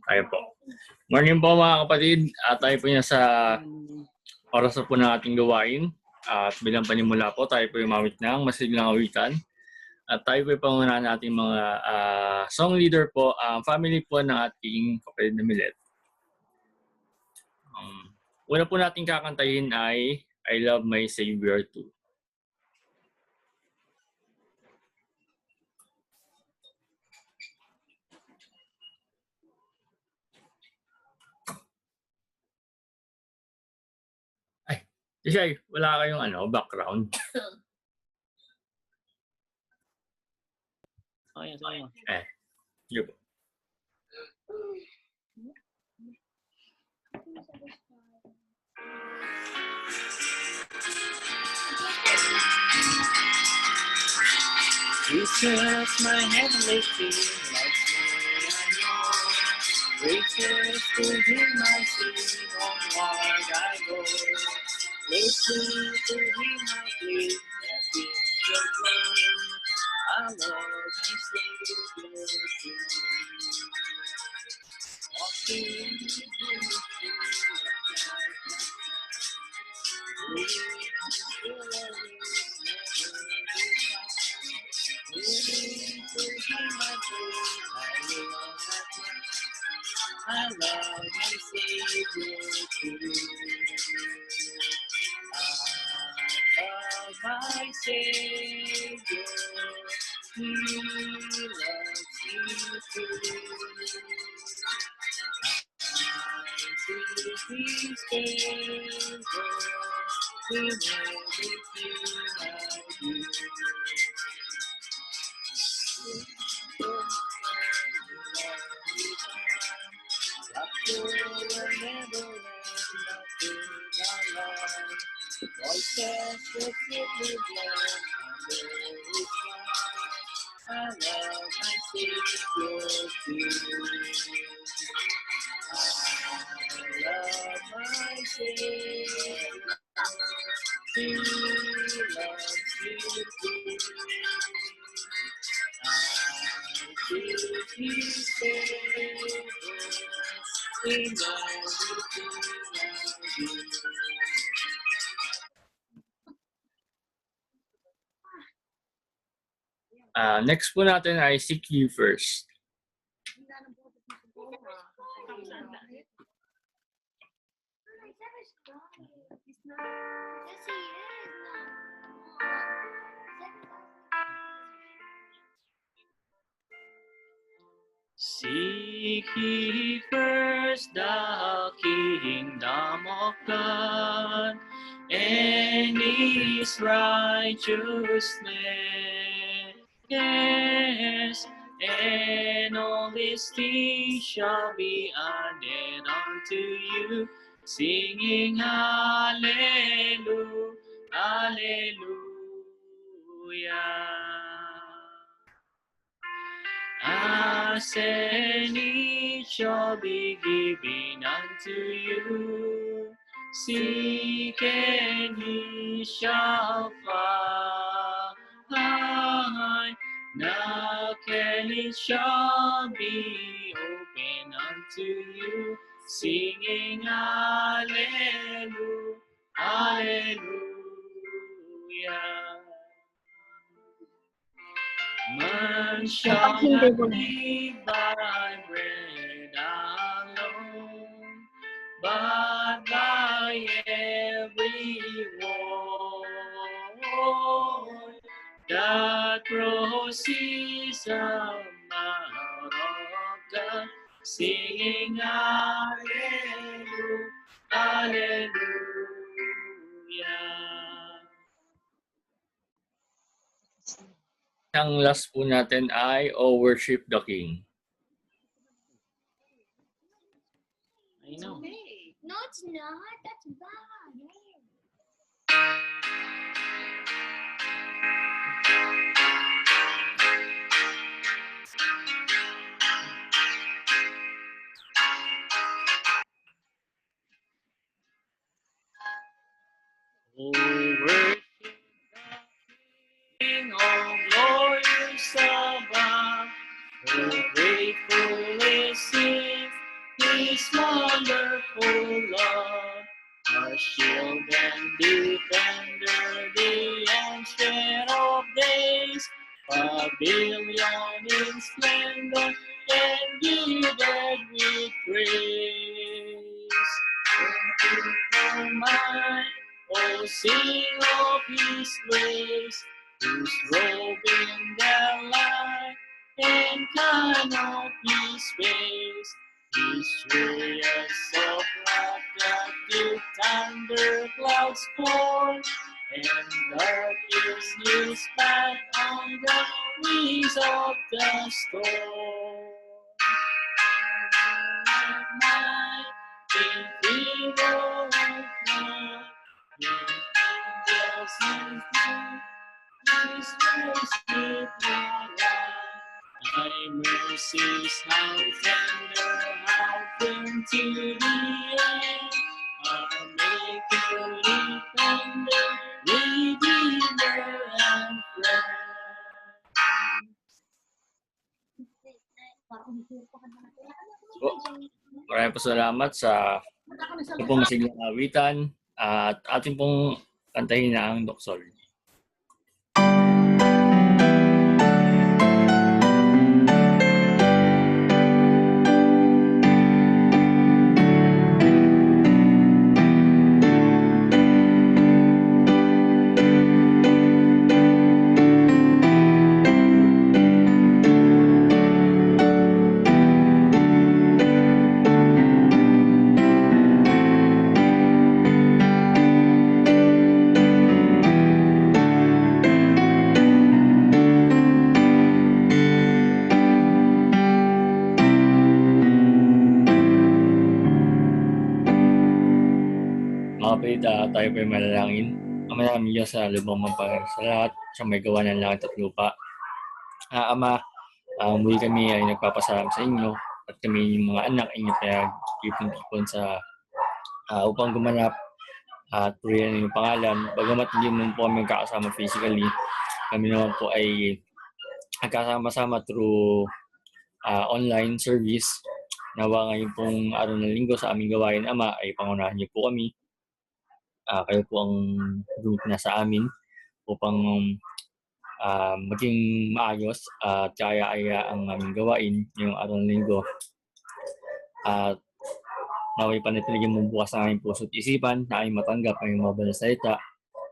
Tayo po. Morning po mga kapatid. Tayo po niya sa oras na po ng ating gawain. At bilang panimula po, tayo po yung mawit ng masiglang awitan. At tayo po yung pangunahan nating mga song leader po, family po ng ating kapatid na Milet. Una po nating kakantahin ay I Love My Savior Too. Ay, Tishay, wala kayong background? Okay. Sige po. Jesus, my heavenly King, loves me and more. Gracious to Him I sing, onward I go. Closely to Him I cling, that is your throne. I love my Savior too. Walking in the unity of I love my Savior too. I love my Savior. He loves me too. I see His favor in everything I do. Voices that give me blood under His sky. I love my Savior too. I love my Savior. He loves me too. I see His favor in everything I do. Next po natin ay Seek You First. Seek ye first the kingdom of God and His righteousness, and all these things shall be added unto you, singing Hallelujah, Hallelujah. Ask and it shall be given unto you. Seek and ye shall find. Knock and it shall be open unto you. Singing Hallelujah, Hallelujah. Man shall not live by bread alone, but by every word that proceeds out of God, singing Hallelujah, Hallelujah. Ang last po natin ay Worship the King. I know. No, it's not. That's bad. Oh, worship the King of glorious above. Oh, grateful is He His wonderful love, our shield and defender, the ancient of days, pavilion in splendor, and girded with praise. Oh my, oh sing of His grace, whose robe in the light and canopy's face, His chariots of wrath that did thunder clouds pour, and dark is His path on the wings of the storm. My feeble of love, angels in His mercy provide. Thy mercies how tender, how firm to the end. Our Maker, defender, Redeemer, and friend. Maraming po salamat sa ito pong masiglang awitan at ating pong kantahin na ang Doxology. Mga kapatid, tayo po ay manalangin. Ama namin Diyos sa lubang mampangalanan sa lahat, sa may gawa ng langit at lupa. Ama, muli kami ay nagpapasalamat sa inyo at kami yung mga anak inyo pinag-ipon sa upang gumanap at purihan ng pangalan. Bagamat hindi mo po kami kakasama physically, kami naman po ay nagkasama-sama through online service. Nawa ngayon pong araw ng linggo sa aming gawain, Ama, ay pangunahan niyo po kami. Kayo po ang group na sa amin upang maging maayos at kaya-aya ang aming gawain ngayong araw ng linggo. At naway panatiligin mo bukas ang aming puso at isipan na ay matanggap ang mga banal na salita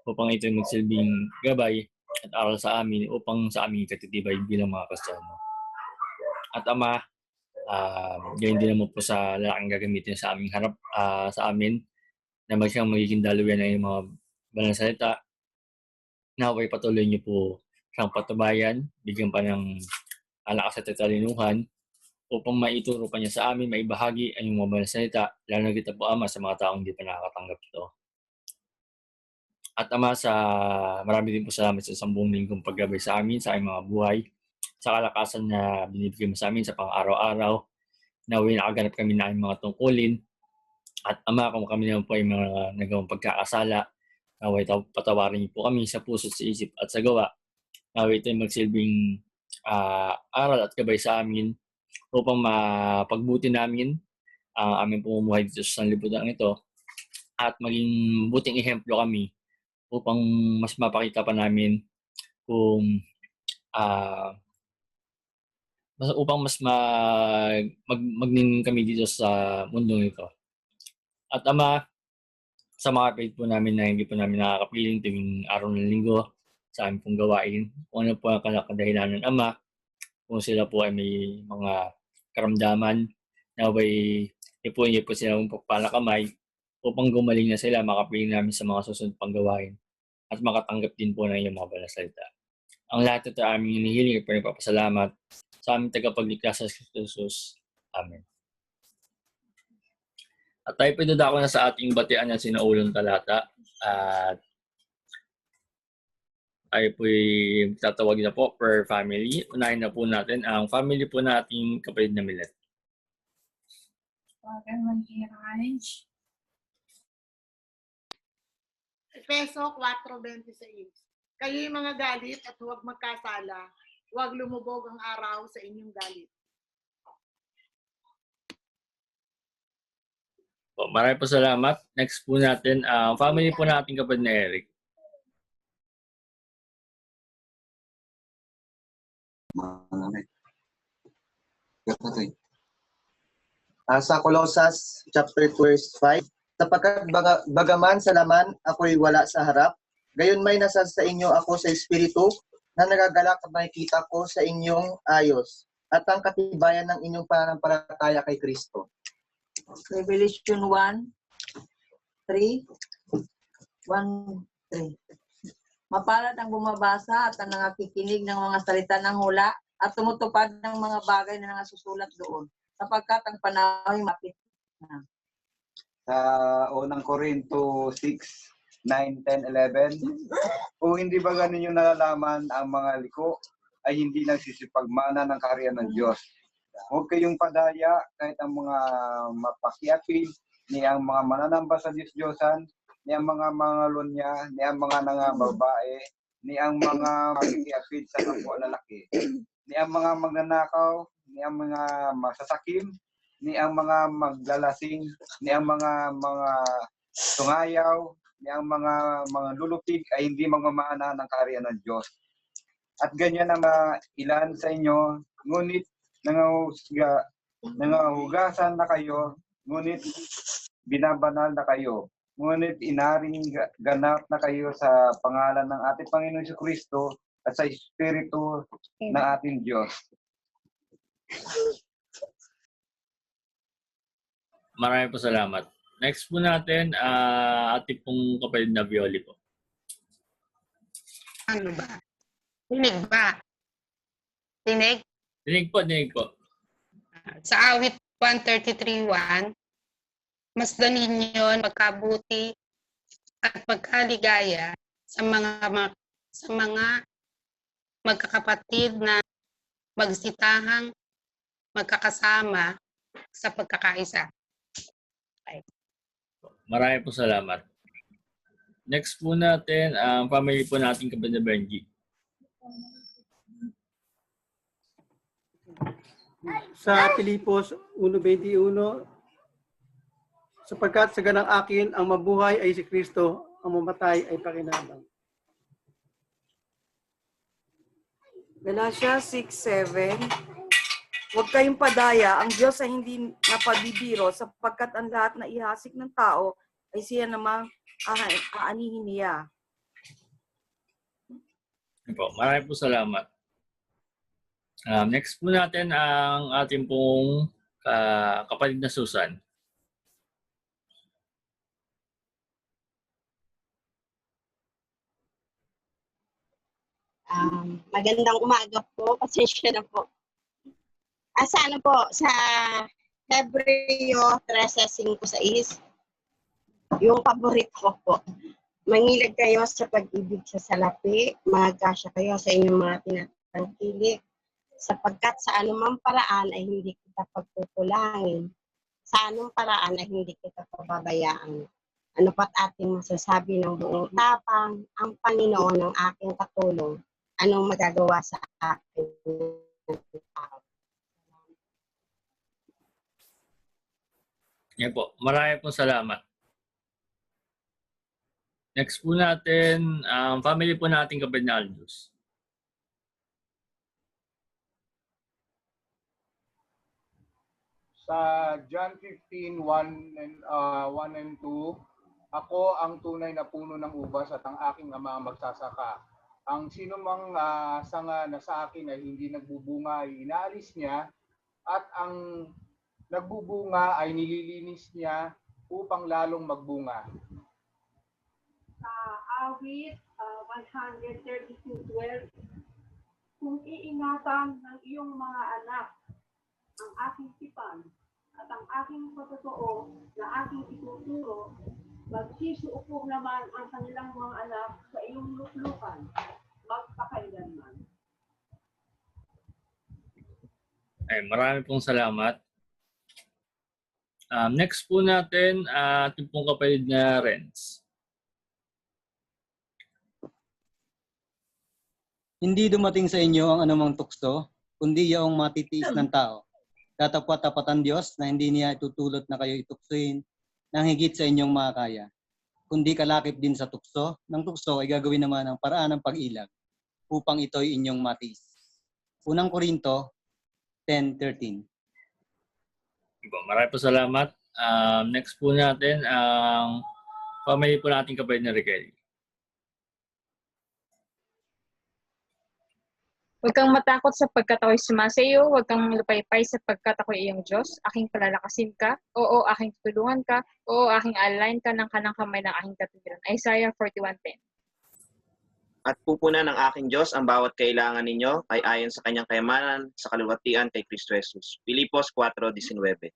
upang ito ay magsilbing gabay at aral sa amin upang sa aming katitibay bilang mga Kristiyano. At Ama, gayon din naman po sa lalaking gagamitin sa aming harap, sa amin, na siyang magiging daluyan ng mga banal na salita. Naway patuloy niyo po siyang patubayan, bigyan pa ng lakas at katalinuhan upang maituro pa niya sa amin, maibahagi ang mga banal na salita, lalo na kita po Ama sa mga taong hindi pa nakakatanggap ito. At Ama, marami din po salamat sa isang buong linggong paggabay sa amin, sa aming mga buhay, sa kalakasan na binibigay mo sa amin sa pang-araw-araw. Naway nakaganap kami na aming mga tungkulin. At Ama, kung kami naman po ay mga nagawang pagkakasala, naway patawarin niyo po kami sa puso, sa isip at sa gawa. Naway ito ay magsilbing aral at gabay sa amin upang mapagbuti namin ang aming pamumuhay dito sa sanlibutan ito at maging buting ehemplo kami upang mas mapakita pa namin kung upang mas magning kami dito sa mundong ito. At Ama, sa mga kapatid po namin na hindi po namin nakakapiling tuwing araw ng linggo sa aming pong gawain, kung ano po ang kadahilanan, Ama, kung sila po ay may mga karamdaman, naway ipunin po sila ng pagpalakamay upang gumaling na sila, makapiling namin sa mga susunod pang gawain at makatanggap din po ng iyong mga banal na salita. Ang lahat ito aming hinihiling at pinagpapasalamat sa aming tagapaglikha sa Jesus. Amen. At tayo po dadako na sa ating batian ng sinaulong talata. At tayo po tatawagin na po per family. Unahin na po natin ang family po nating kapatid na Milet. Efeso 4:26. Kayo'y mga galit at huwag magkasala. Huwag lumubog ang araw sa inyong galit. Po, marami po salamat. Next po natin, family po natin kapatid na Eric. Sa Colossus chapter 2 verse 5, sapagkat bagaman sa laman ako'y wala sa harap, gayon may nasa sa inyo ako sa espiritu, na nagagalak at nakikita ko sa inyong ayos, at ang katibayan ng inyong pananampalataya kay Kristo. Revelation 1:3. 1:3. Mapalad ang bumabasa at ang nangakikinig ng mga salita ng hula at tumutupad ng mga bagay na nangasusulat doon, sapagkat ang panahon ay mapit na. Sa unang Korinto 6:9, 10, 11. Kung hindi ba ninyo nalalaman ang mga liko ay hindi nagsisipagmana ng kaharian ng Diyos. Huwag kayong padaya kahit ang mga mapakiapid, ni ang mga mananamba sa Diyos-Diyosan, ni ang mga lunya, ni ang mga nangababae, ni ang mga makikiapid sa kapwa lalaki, ni ang mga magnanakaw, ni ang mga masasakim, ni ang mga maglalasing, ni ang mga tungayaw, ni ang mga lulupig ay hindi magmamana ng kaharian ng Diyos. At ganyan ang ilan sa inyo, ngunit nangahugasan na kayo, ngunit binabanal na kayo, ngunit inaring ganap na kayo sa pangalan ng ating Panginoon Jesucristo at sa Espiritu ng ating Diyos. Marami po salamat. Next po natin, ating pong kapatid na Violi po. Ano ba? Tinig ba? Tinig? Dinig po. Sa awit 133:1, masdan ninyo magkabuti at magkaligaya sa mga magkakapatid na magsitahang magkakasama sa pagkakaisa. Okay. Marami po salamat. Next po natin, ang family po natin kapatid na Benji. Sa Pilipos 1:21, sapagkat sa ganang akin ang mabuhay ay si Kristo, ang mamatay ay pakinabang. Galatia 6:7. Huwag kayong padaya, ang Diyos ay hindi napabibiro, sapagkat ang lahat na ihasik ng tao ay siya namang aanihin niya. Marami po salamat. Next po natin ang ating pong kapatid na Susan. Magandang umaga po. Pasensya na po. Sa Hebreo 13:5, yung paborito ko po. Mangilag kayo sa pag-ibig sa salapi, magkasya kayo sa inyong mga tinatangkilik, sapagkat sa anumang paraan ay hindi kita pagkukulangin, sa anumang paraan ay hindi kita pababayaan. Ano pat ating masasabi ng buong tapang, ang Panginoon ng aking katulong, anong magagawa sa akin? Yan po. Marami po salamat. Next po natin, family po natin kapatid na Aldous. Sa John 15:1 and 2, ako ang tunay na puno ng ubas at ang aking ama ang magsasaka. Ang sinumang sanga na sa akin ay hindi nagbubunga ay inaalis niya, at ang nagbubunga ay nililinis niya upang lalong magbunga. Sa awit 132:12, kung iingatan ng iyong mga anak ang aking tipan at ang aking patotoo na aking ituturo, magsisuupo naman ang kanilang mga anak sa iyong luklukan magpakailanman. Ay, marami pong salamat. Next po natin, ating pong kapatid na Renz. Hindi dumating sa inyo ang anumang tukso, kundi yaong matitiis ng tao. Katapat-tapat ang Diyos na hindi niya itutulot na kayo ituksuin ng higit sa inyong makakaya, kundi kalakip din sa tukso. Ng tukso ay gagawin naman ang paraan ng pag-ilag upang ito'y inyong matiis. Unang Korinto 10:13. Maraming po salamat. Next po natin ang family po nating kapatid na Riquel. Huwag kang matakot sapagkat ako'y sumasayo. Huwag kang lupaypay sapagkat ako'y iyong Diyos. Aking palalakasin ka. Oo, aking tutulungan ka. Oo, aking alalayan ka ng kanang kamay ng aking katuwiran. Isaiah 41:10. At pupunan ng aking Diyos ang bawat kailangan ninyo ay ayon sa kanyang kayamanan sa kaluwalhatian kay Kristo Jesus. Filipos 4:19.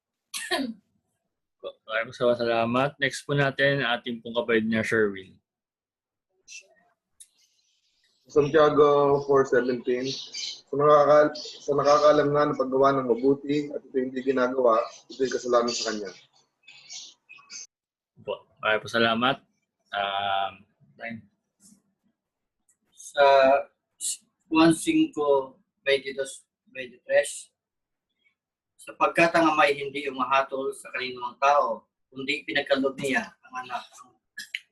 Maraming salamat. Next po natin ating pong kapatid na Sherwin. Santiago 4:17. Sa nakakaalam nga ng paggawa ng mabuti at ito hindi ginagawa, ito'y kasalanan sa kanya. Maraming salamat. Sa Juan 5:22-23, sapagkat ang Ama ay hindi umahatol sa kaninumang tao, kundi pinagkaloob niya ang anak,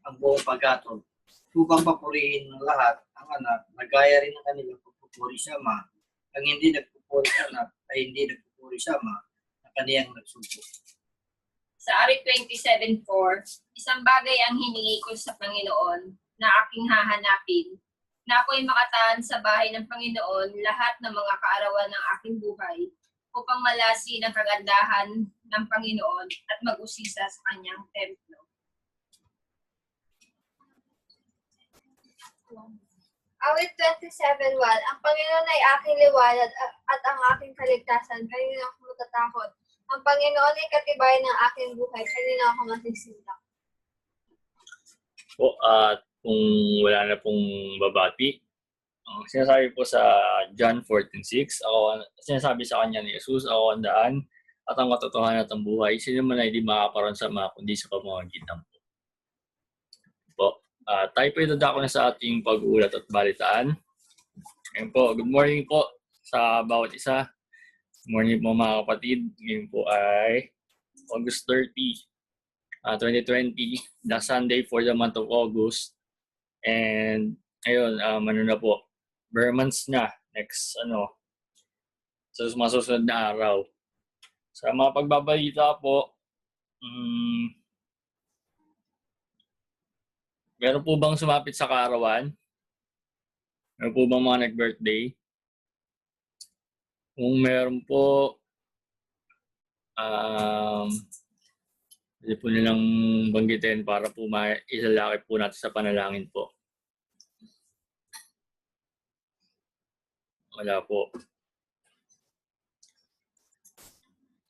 ang buong paghatol, upang papurihin ng lahat ang anak, na gaya rin ng kanilang pagpupuri sa Ama. Ang hindi nagpupuri sa anak ay hindi nagpupuri sa Ama na kaniyang nagsugo. Sa Ari 27:4, isang bagay ang hiningi ko sa Panginoon na aking hahanapin, na ako'y makataan sa bahay ng Panginoon lahat ng mga kaarawan ng aking buhay, upang malasi ng kagandahan ng Panginoon at mag-usisa sa kanyang templo. Awit 27:1, ang Panginoon ay aking liwanag at ang aking kaligtasan, kanino ako matatakot. Ang Panginoon ay katibayan ng aking buhay, kanino ako masisindak. Po, at kung wala na pong babati, ang sinasabi po sa John 14:6, sinasabi sa kanya ni Jesus, ako ang daan at ang katotohanan at ang buhay. Sino man ay di makakaroon sa mga kundi sa pamamagitan po. Tayo po idadako na sa ating pag-uulat at balitaan. Ngayon po, good morning po sa bawat isa. Good morning po mga kapatid. Ngayon po ay August 30, 2020, the Sunday for the month of August. And ayun, ano na po, bare months na next sa masusunod na araw. Sa mga pagbabalita po, meron po bang sumapit sa kaarawan? Meron po bang mga nag-birthday? Kung meron po, pwede po nilang banggitin para po isalakip po natin sa panalangin po. Wala po.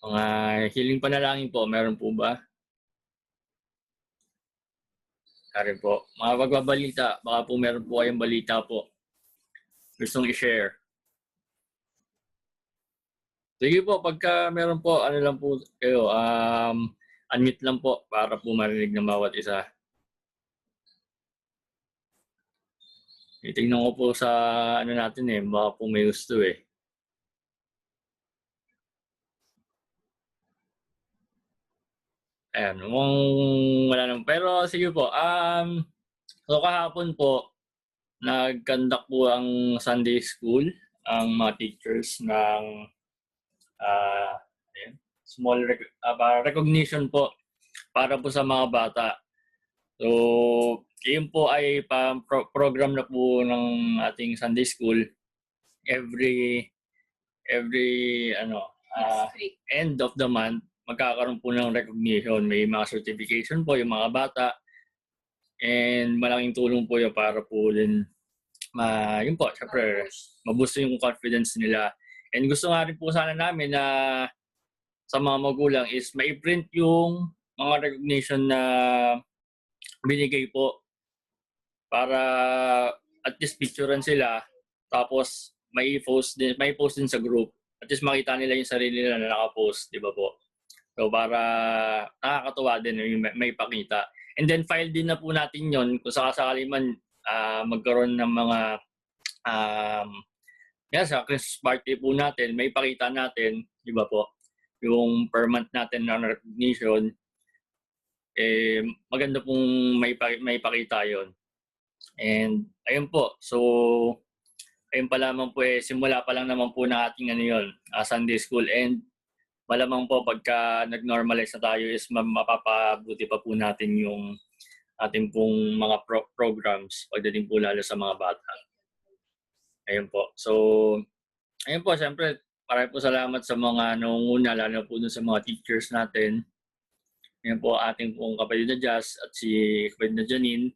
Mga hiling panalangin po, meron po ba? Kaya po. Mga pagbabalita, baka po meron po kayong balita po. Gustong i-share. Sige po, pagka meron po, ano lang po kayo, unmute lang po para po marinig ng bawat isa. Itingnan ko po sa natin baka po may gusto Ayan, wala naman. Pero sige po, so kahapon po, nag-conduct po ang Sunday School, ang mga teachers ng small recognition po para po sa mga bata. So, yun po ay program na po ng ating Sunday School every end of the month. Magkakaroon po ng recognition. May mga certification po yung mga bata. And malaking tulong po yun para po din yun po, syempre, mabusto yung confidence nila. And gusto nga rin po sana namin na sa mga magulang is ma-print yung mga recognition na binigay po para at least picturean sila tapos may post din sa group. At least makita nila yung sarili nila na naka-post, di ba po? So para nakakatuwa din, may pakita. And then file din na po natin yon kung sakasakali man magkaroon ng mga sa Christmas party po natin, may pakita natin, di ba po? Yung per month natin na recognition. maganda pong may pakita yon. And ayun po, so ayun pa lamang po simula pa lang naman po ng ating Sunday school, and malamang po pagka nag-normalize na tayo is mapapabuti pa po natin yung ating pong mga programs pagdating po lalo sa mga bata. Ayun po. So, ayun po, siyempre, maraming po salamat sa mga nangunguna, lalo po dun sa mga teachers natin. Ayun po, ating pong kapatid na Jazz at si kapatid na Janine.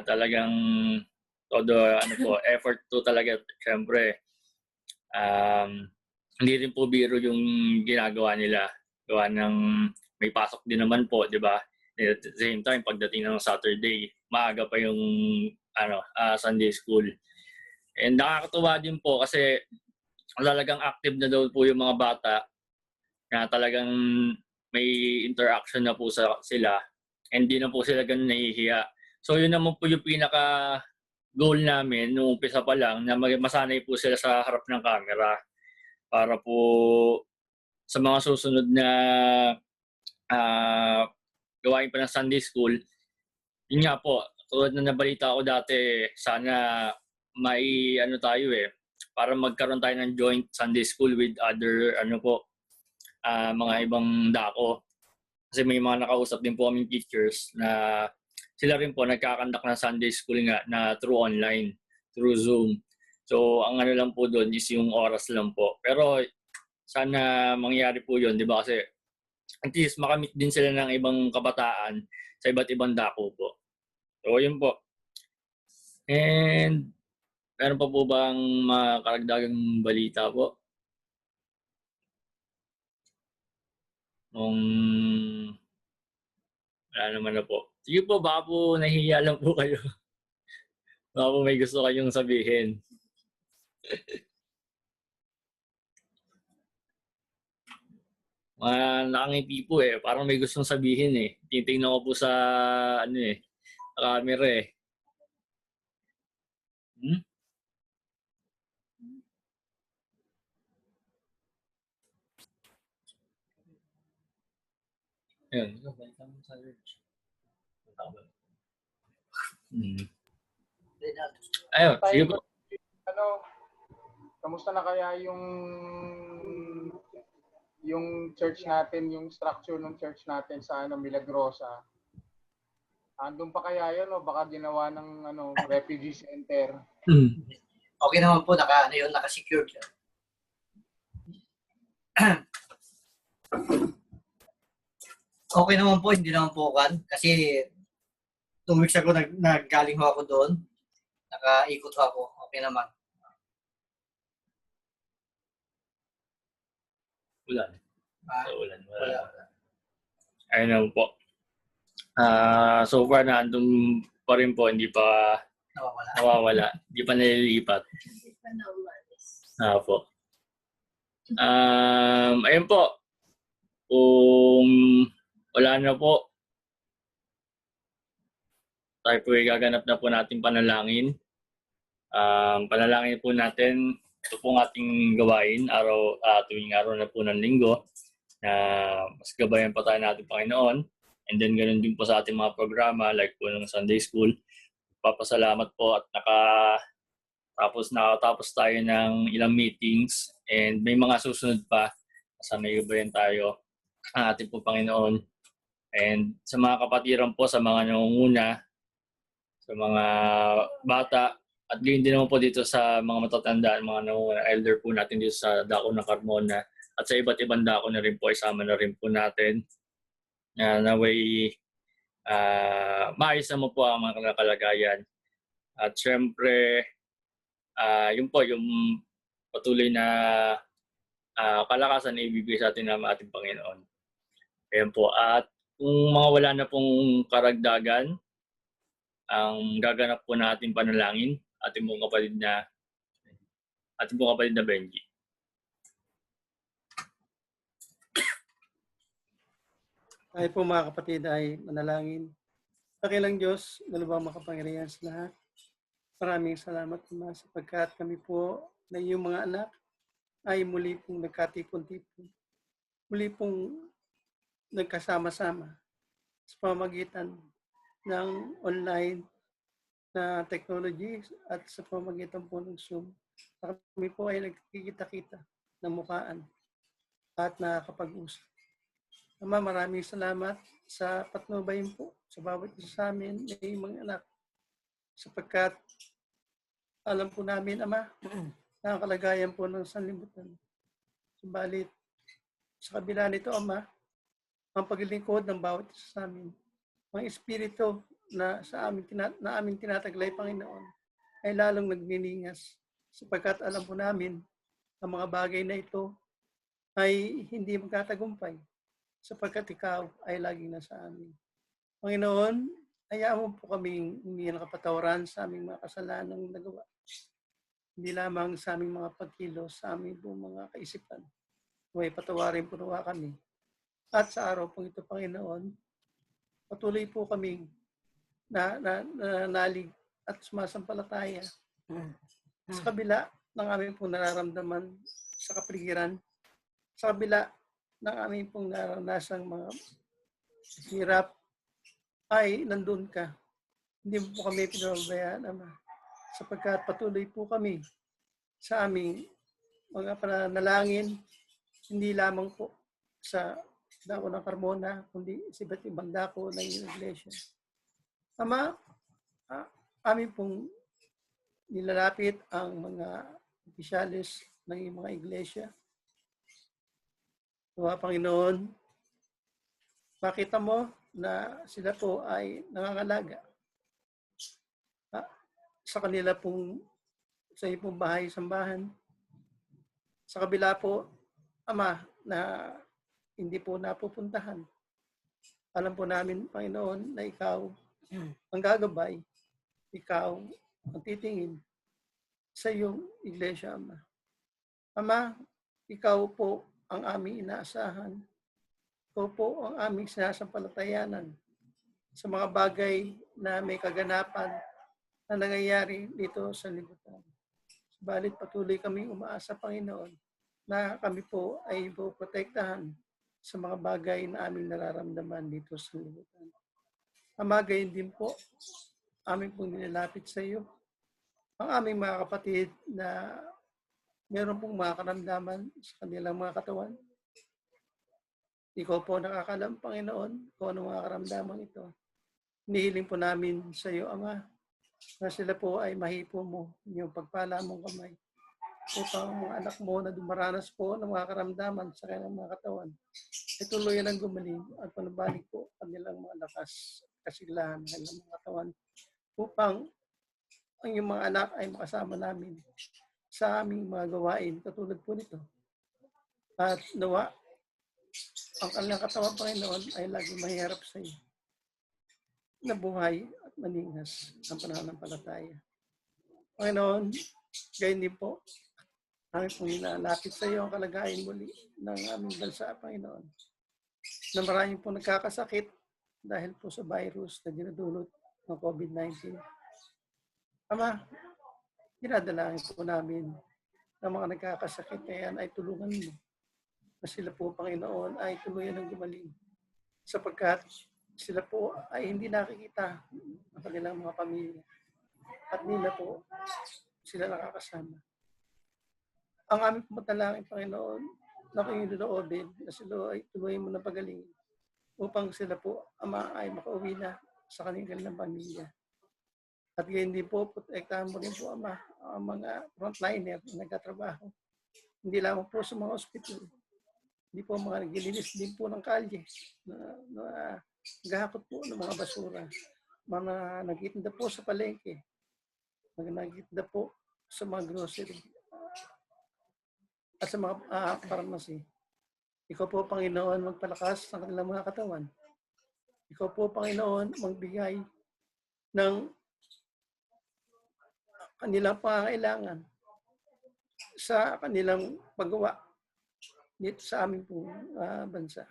Talagang todo effort to talaga, siyempre. Hindi rin po biro yung ginagawa nila. Gawa ng may pasok din naman po, di ba? At the same time, pagdating ng Saturday, maaga pa yung Sunday school. And nakakatuwa din po kasi talagang active na daw po yung mga bata na talagang may interaction na po sila. And di na po sila ganun nahihiya. So yun naman po yung pinaka-goal namin nung umpisa pa lang na masanay po sila sa harap ng camera para po sa mga susunod na gawain pa ng Sunday school. Yun nga po, tulad na nabalita ko dati, sana may tayo para magkaroon tayo ng joint Sunday school with other mga ibang dako. Kasi may mga nakausap din po kaming teachers na sila rin po nagkakandak ng Sunday school nga na through online, through Zoom. So ang lang po doon is yung oras lang po. Pero sana mangyari po yun, di ba? Kasi at least makamit din sila ng ibang kabataan sa iba't ibang dako po. So yun po. And meron pa po bang mga karagdagang balita po? Wala naman na po. Sige po, baka po nahihiya lang po kayo. Baka po may gusto kayong sabihin. Nakangiti po parang may gustong sabihin Titingnan ko po sa camera Ayun. Ayun, sige po. Kamusta na kaya yung church natin, yung structure ng church natin sa Milagrosa? Andun pa kaya yun o baka ginawa ng refugee center? Okay naman po, naka-secured yan. Okay naman po, hindi naman po kasi 2 weeks ago naggaling ho ako doon. Nakaikot ho ako. Okay naman. Ulan. Wala. Ayun naman po. So far nandun pa rin po, hindi pa nawawala. Hindi pa nalilipat. Po. Ayun po. Kung wala na po, tayo po gaganap na po natin panalangin. Panalangin po natin, ito pong ating gawain tuwing araw na po ng linggo na mas gabayan pa tayo natin Panginoon. And then ganoon din po sa ating mga programa like po ng Sunday School. Papasalamat po at nakatapos tayo ng ilang meetings and may mga susunod pa sa may gabayan tayo ang ating po Panginoon. And sa mga kapatiran po, sa mga nangunguna, sa mga bata, at gayon din naman po dito sa mga matatandaan, mga nangunguna, elder po natin dito sa Dako ng Carmona. At sa iba't ibang dako na rin po, isama na rin po natin. Naway, maayos naman po ang mga kalagayan. At syempre, yun po, yung patuloy na kalakasan na ibibigay sa atin ng ating Panginoon. Ayan po. At kung mga wala na pong karagdagan, ang gaganap po na ating panalangin, ating pong kapatid na Benji. Tayo po mga kapatid ay manalangin. Pakilang Diyos, malubhang makapangyarihan sa lahat. Maraming salamat Ama sapagkat kami po na iyong mga anak ay muli pong nagkatipon-tipon. Muli pong nagkasama-sama sa pamamagitan ng online na technology at sa pamamagitan po ng Zoom. Kami po ay nagkikita-kita ng mukhaan at nakakapag-usap. Ama, maraming salamat sa patnubayan po sa bawat isa sa amin may mga anak sapagkat alam po namin, Ama, na ang kalagayan po ng sanlibutan. Subalit, sa kabila nito, Ama, ang paglilingkod ng bawat isa sa amin, ang espiritu na aming tinataglay, Panginoon, ay lalong nagniningas sapagkat alam po namin ang mga bagay na ito ay hindi magtatagumpay sapagkat ikaw ay laging nasa amin. Panginoon, hayaan mo po kaming humingi ng kapatawaran sa aming mga kasalanang nagawa. Hindi lamang sa aming mga pagkilos, sa aming po mga kaisipan. May patawarin po nawa kami. At sa araw pong ito, Panginoon, patuloy po kaming nalig at sumasampalataya sa kabila ng aming pong nararamdaman sa kapaligiran, sa kabila ng aming pong naranasang mga hirap, ay nandun ka. Hindi mo po kami pinababayaan, Ama, sapagkat patuloy po kami sa aming mga pananalangin, hindi lamang po sa dako ng Carmona, kundi sa iba't ibang dako ng iglesia. Ama, amin pong nilalapit ang mga opisyalis ng mga iglesia. Nawa, Panginoon, makita mo na sila po ay nangangalaga sa kanila pong sa iyong bahay-sambahan. Sa kabila po, Ama, na hindi po napupuntahan. Alam po namin, Panginoon, na ikaw ang gagabay, ikaw ang titingin sa iyong iglesia, Ama. Ama, ikaw po ang aming inaasahan. Ikaw po ang aming sinasampalatayanan sa mga bagay na may kaganapan na nangyayari dito sa libutan. Subalit patuloy kaming umaasa, Panginoon, na kami po ay poprotektahan sa mga bagay na aming nararamdaman dito sa libutan. Ama, gayon din po, aming pong nilalapit sa iyo ang aming mga kapatid na meron pong mga karamdaman sa kanilang mga katawan. Ikaw po nakakalam, Panginoon, kung anong mga karamdaman ito. Nihiling po namin sa iyo, Ama, na sila po ay mahipo mo, yung pagpala mong kamay. Upang ang mga anak mo na dumaranas po ng mga karamdaman sa kanilang mga katawan, ay tuluyan ang gumaling at panabalik po kanilang mga lakas, kasiglahan ng kanilang mga katawan. Upang ang iyong mga anak ay makasama namin sa aming mga gawain katulad po nito. At nawa, ang kanilang katawan, Panginoon, ay laging mahirap sa iyo. Nabuhay at maningas ang pananampalataya. Panginoon, gayon din po, aming pong nilalapit sa iyo ang kalagayan muli ng aming bansa, Panginoon. Na maraming po nagkakasakit dahil po sa virus na dinadulot ng COVID-19. Ama, dinadalangin po namin na mga nagkakasakit na yan ay tulungan mo. Na sila po, Panginoon, ay tuluyan ng gumaling. Sapagkat sila po ay hindi nakikita ang kanilang mga pamilya. At hindi na po sila nakakasama. Ang aming pumatalangin, Panginoon, na kayong loloobin na sila ay tuluyan mo ng pagalingin upang sila po, Ama, ay makauwi na sa kanilang pamilya. At gayon din po, protektahan mo rin po, Ama, ang mga frontliner na nagtatrabaho. Hindi lamang po sa mga ospital. Hindi po mga naglilinis din po ng kalye na gahakot po ng mga basura. Mga nagtitinda po sa palengke. Mga nagtitinda po sa mga grocery. At sa mga pharmacy. Ikaw po, Panginoon, magpalakas ng kanilang mga katawan. Ikaw po, Panginoon, magbigay ng kanilang pangangailangan sa kanilang paggawa dito sa aming pong bansa.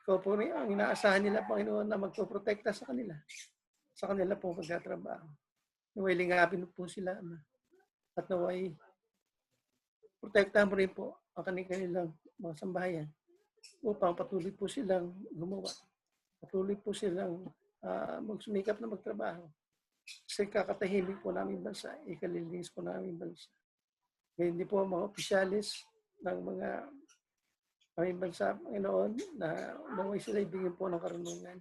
Ikaw po rin ang inaasahan nila, Panginoon, na magpoprotekta sa kanila pong pagkatrabaho. Naway lingapin po sila, Ama. At naway protektahan mo rin po ang kanilang mga sambahayan upang patuloy po silang gumawa patuloy po silang magsumikap na magtrabaho. Kasi kakatahimik po namin bansa, ikalilinis po namin bansa. Ngayon din po ang mga opisyalis ng mga aming bansa, Panginoon, na naway sila ibigyan po ng karunungan.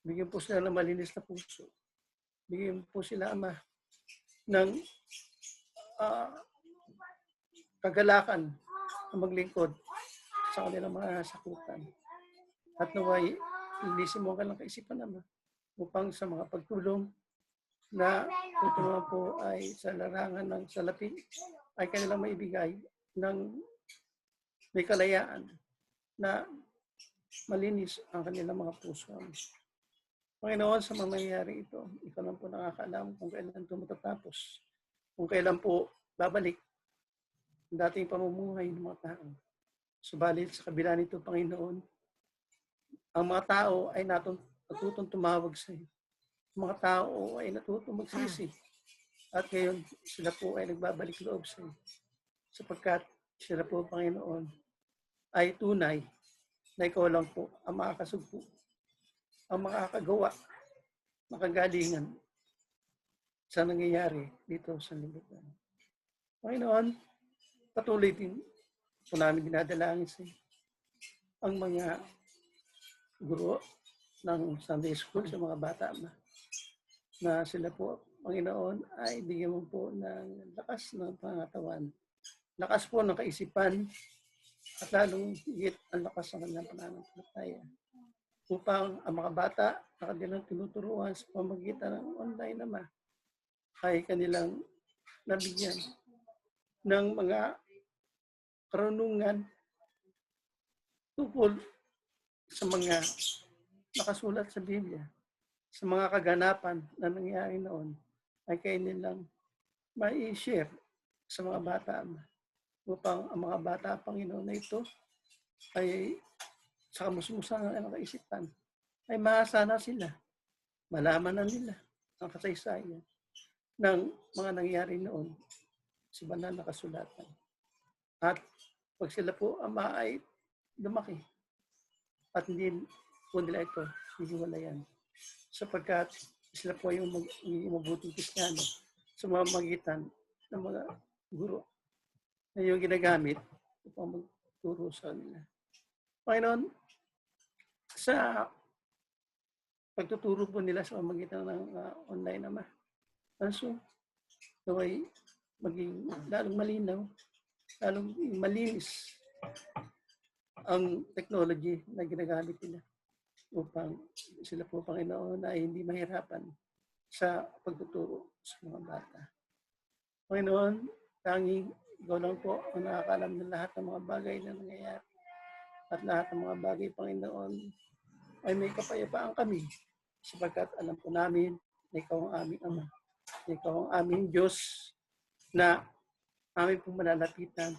Bigyan po sila ng malinis na puso. Bigyan po sila, Ama, ng kagalakan na maglingkod sa kanilang mga sakutan. At naway, linisin mo ang kanilang kaisipan, Ama, upang sa mga pagtulong na ito naman po ay sa larangan ng salapi ay kanilang maibigay ng may kalayaan na malinis ang kanilang mga puso. Panginoon, sa mga nangyayari ito, ikaw lang po nakakaalam kung kailan ito matatapos, kung kailan po babalik ang dating pamumuhay ng mga tao. Subalit sa kabila nito, Panginoon, ang mga tao ay natutong tumawag sa iyo. Mga tao ay natutong magsisi. At ngayon, sila po ay nagbabalik loob sa iyo. Sapagkat sila po, Panginoon, ay tunay na ikaw lang po ang makakasugpo, ang makakagawa, makagalingan sa nangyayari dito sa libutan. Panginoon, patuloy din po namin dinadalangin sa iyo ang mga guro ng Sunday School sa mga bata na sila po, Panginoon, ay bigyan mo po ng lakas ng pangatawan, lakas po ng kaisipan, at lalong higit ang lakas ng kanilang pananampalataya. Upang ang mga bata na kanilang tinuturuan sa pamagitan ng online naman ay kanilang nabigyan ng mga karunungan tungkol sa mga nakasulat sa Biblia, sa mga kaganapan na nangyari noon, ay kayo nilang mai-share sa mga bata upang ang mga bata, Panginoon, na ito ay sa kamusmusan ng kaisipan ay mahasana sila, malaman na nila ang kasaysayan ng mga nangyari noon sa banal na kasulatan. At pag sila po ama ay lumaki at hindi po nila ito hihiwalayan, sapagkat sila po yung mabuting Kristiyano sa mga magitan ng mga guro na yung ginagamit upang magturo sa kanila. Panginoon, sa pagtuturo po nila sa pamamagitan ng online naman, so, naway maging lalong malinaw, lalong malinis ang technology na ginagamit nila upang sila po, Panginoon, ay hindi mahirapan sa pagtuturo sa mga bata. Panginoon, tanging ikaw lang po ang nakakaalam ng lahat ng mga bagay na nangyayari. At lahat ng mga bagay, Panginoon, ay may kapayapaan kami sapagkat alam po namin na ikaw ang aming Ama, na ikaw ang aming Diyos na aming pong malalapitan,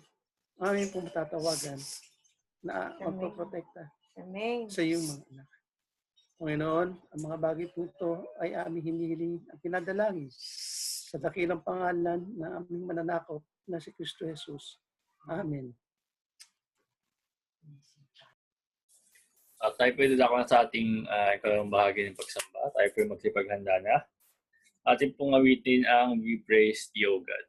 aming pong matatawagan na magpaprotekta sa iyong mga anak. Panginoon, ang mga bagay po ito ay aming hinihiling at pinadalangin sa dakilang pangalan na aming mananakop na si Kristo Jesus. Amen. At tayo po dadako na sa ating ikalawang bahagi ng pagsamba. Tayo po magsipaghanda na. Ating pong awitin ang We Praise Thee, O God.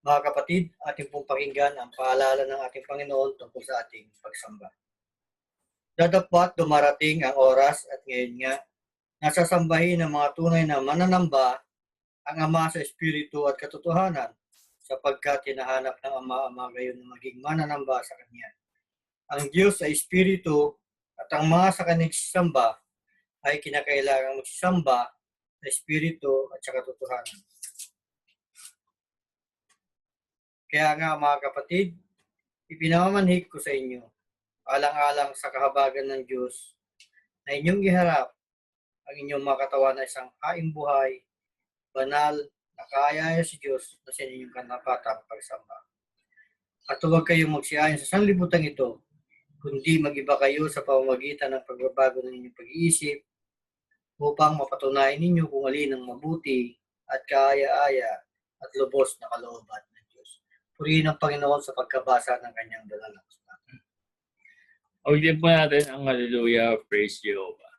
Mga kapatid, ating pong pakinggan ang paalala ng ating Panginoon tungkol sa ating pagsamba. Datapwat dumarating ang oras at ngayon nga, nasasambahin ng mga tunay na mananamba ang Ama sa Espiritu at katotohanan sapagkat hinahanap ng Ama gayon na maging mananamba sa Kanya. Ang Diyos ay Espiritu at ang mga sa Kanya nagsisamba ay kinakailangang magsisamba sa Espiritu at sa katotohanan. Kaya nga mga kapatid, ipinamamanhik ko sa inyo, alang-alang sa kahabagan ng Diyos, na inyong iharap ang inyong mga katawan na isang haing buhay, banal, nakaayaya sa Diyos na sa inyong kanapatang pagsamba. At huwag kayong magsiayon sa sanlibutan ito, kundi mag-iba kayo sa pamamagitan ng pagbabago ng inyong pag-iisip upang mapatunayan ninyo kung alin ang mabuti at kaaya-aya at lubos na kalooban ng Diyos. Purihin ang Panginoon sa pagkabasa ng kanyang banal na kasulatan. Ulitin po natin ang Hallelujah, Praise Jehovah.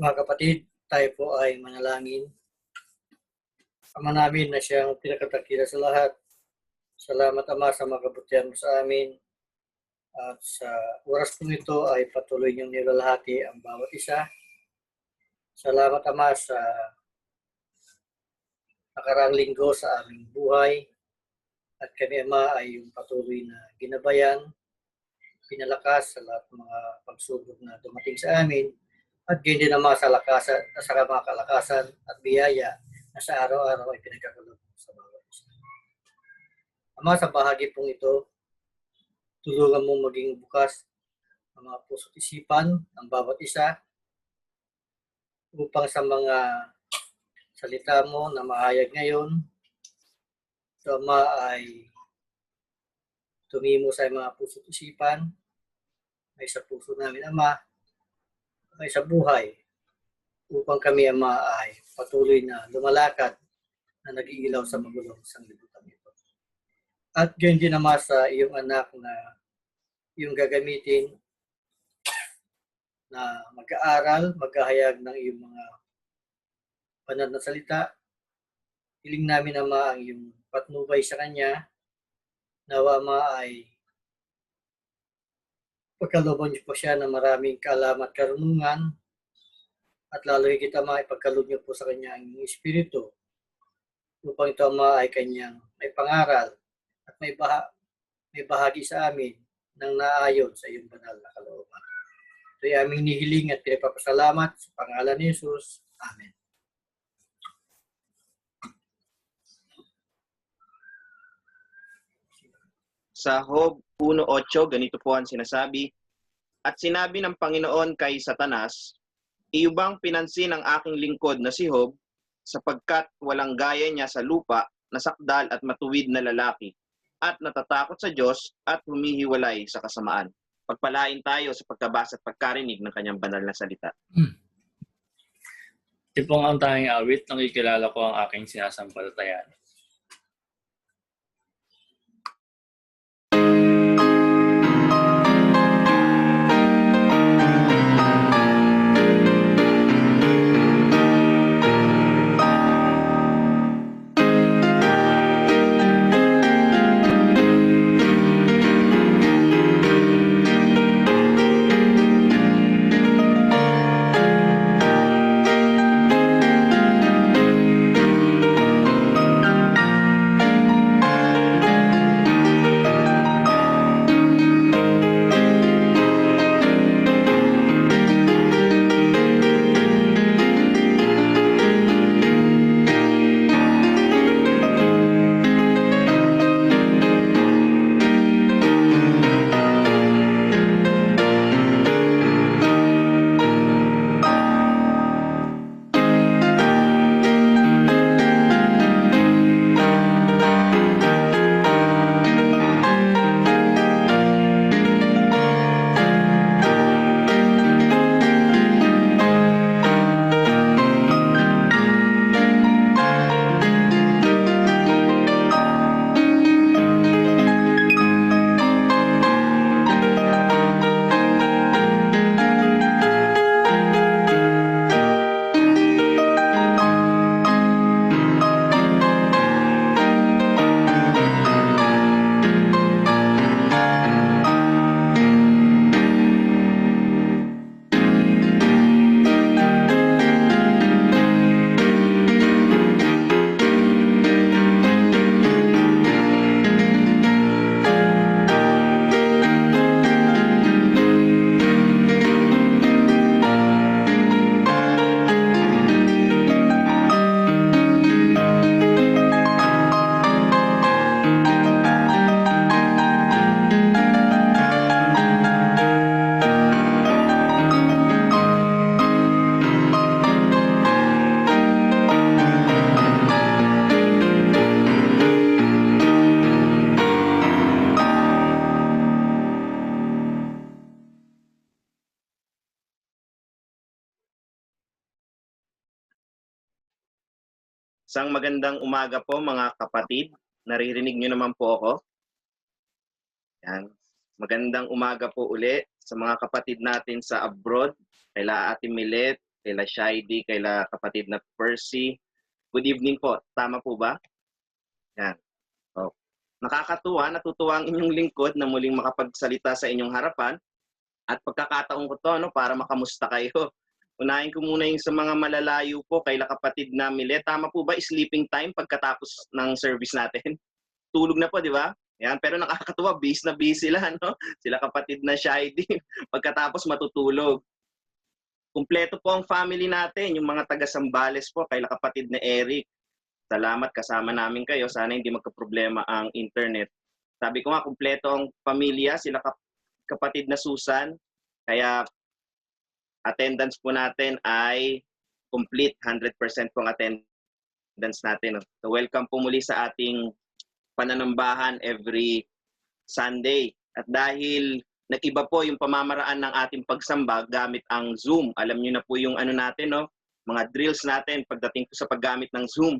Mga kapatid, tayo po ay manalangin. Ama namin na siyang pinakatakila sa lahat. Salamat Ama sa mga kabutihan mo sa amin. At sa oras po ito ay patuloy niyong nilalahati ang bawat isa. Salamat Ama sa nakaraang linggo sa aming buhay. At kami Ama ay yung patuloy na ginabayan, pinalakas sa lahat ng mga pagsubok na dumating sa amin. At ganyan din naman sa mga kalakasan at biyaya na sa araw-araw ay pinagkakaloob sa bawat isa. Ama, sa bahagi pong ito, tulungan mong maging bukas ang mga puso't isipan ng bawat isa upang sa mga salita mo na mahayag ngayon, ito Ama ay tumimo sa mga puso't isipan, ay sa puso namin Ama, ay sa buhay, upang kami Ama ay patuloy na lumalakad na nag-iilaw sa magulong sanglibutan ito. At gayon din Ama sa iyong anak na iyong gagamitin na mag-aaral, maghahayag ng iyong mga banal na salita. Hiling namin Ama ang iyong patnubay sa kanya. Nawa Ama ay pagkalooban niyo po siya ng maraming kaalaman at karunungan. At lalo higit Ama, ipagkaloob niyo po sa kanya ang iyong espiritu upang ito Ama ay kanyang may pangaral at may bahagi sa amin ng naayon sa iyong banal na kalooban. Ito ay aming nihiling at pinagpapasalamat sa pangalan ni Jesus. Amen. Sa Job 1:8, ganito po ang sinasabi, "At sinabi ng Panginoon kay Satanas, iyo bang pinansin ang aking lingkod na si Job, sapagkat walang gaya niya sa lupa, nasakdal at matuwid na lalaki, at natatakot sa Diyos at humihiwalay sa kasamaan." Pagpalain tayo sa pagkabasa at pagkarinig ng kanyang banal na salita. Ito po ang tanging awit, nakikilala ko ang aking sinasampalatayan. Isang magandang umaga po mga kapatid. Naririnig niyo naman po ako. Yan. Magandang umaga po uli sa mga kapatid natin sa abroad. Kaila Ate Milet, kaila Shaidi, kaila kapatid na Percy. Good evening po. Tama po ba? Yan. Oh. Nakakatuwa, natutuwa ang inyong lingkod na muling makapagsalita sa inyong harapan. At pagkakataon ko to para makamusta kayo. Unahin ko muna yung sa mga malalayo po, kaila kapatid na Milet. Tama po ba, sleeping time pagkatapos ng service natin? Tulog na po, di ba? Yan, pero nakakatuwa, busy na busy sila, no? Sila kapatid na Shaidi, pagkatapos matutulog. Kumpleto po ang family natin, yung mga taga Sambales po, kaila kapatid na Eric. Salamat, kasama namin kayo. Sana hindi magka-problema ang internet. Sabi ko nga, kumpleto ang pamilya, sila kapatid na Susan, Kaya attendance po natin ay complete, 100% pong attendance natin. So welcome po muli sa ating pananambahan every Sunday. At dahil nag-iba po yung pamamaraan ng ating pagsamba gamit ang Zoom. Alam niyo na po yung ano natin, no? Mga drills natin pagdating po sa paggamit ng Zoom.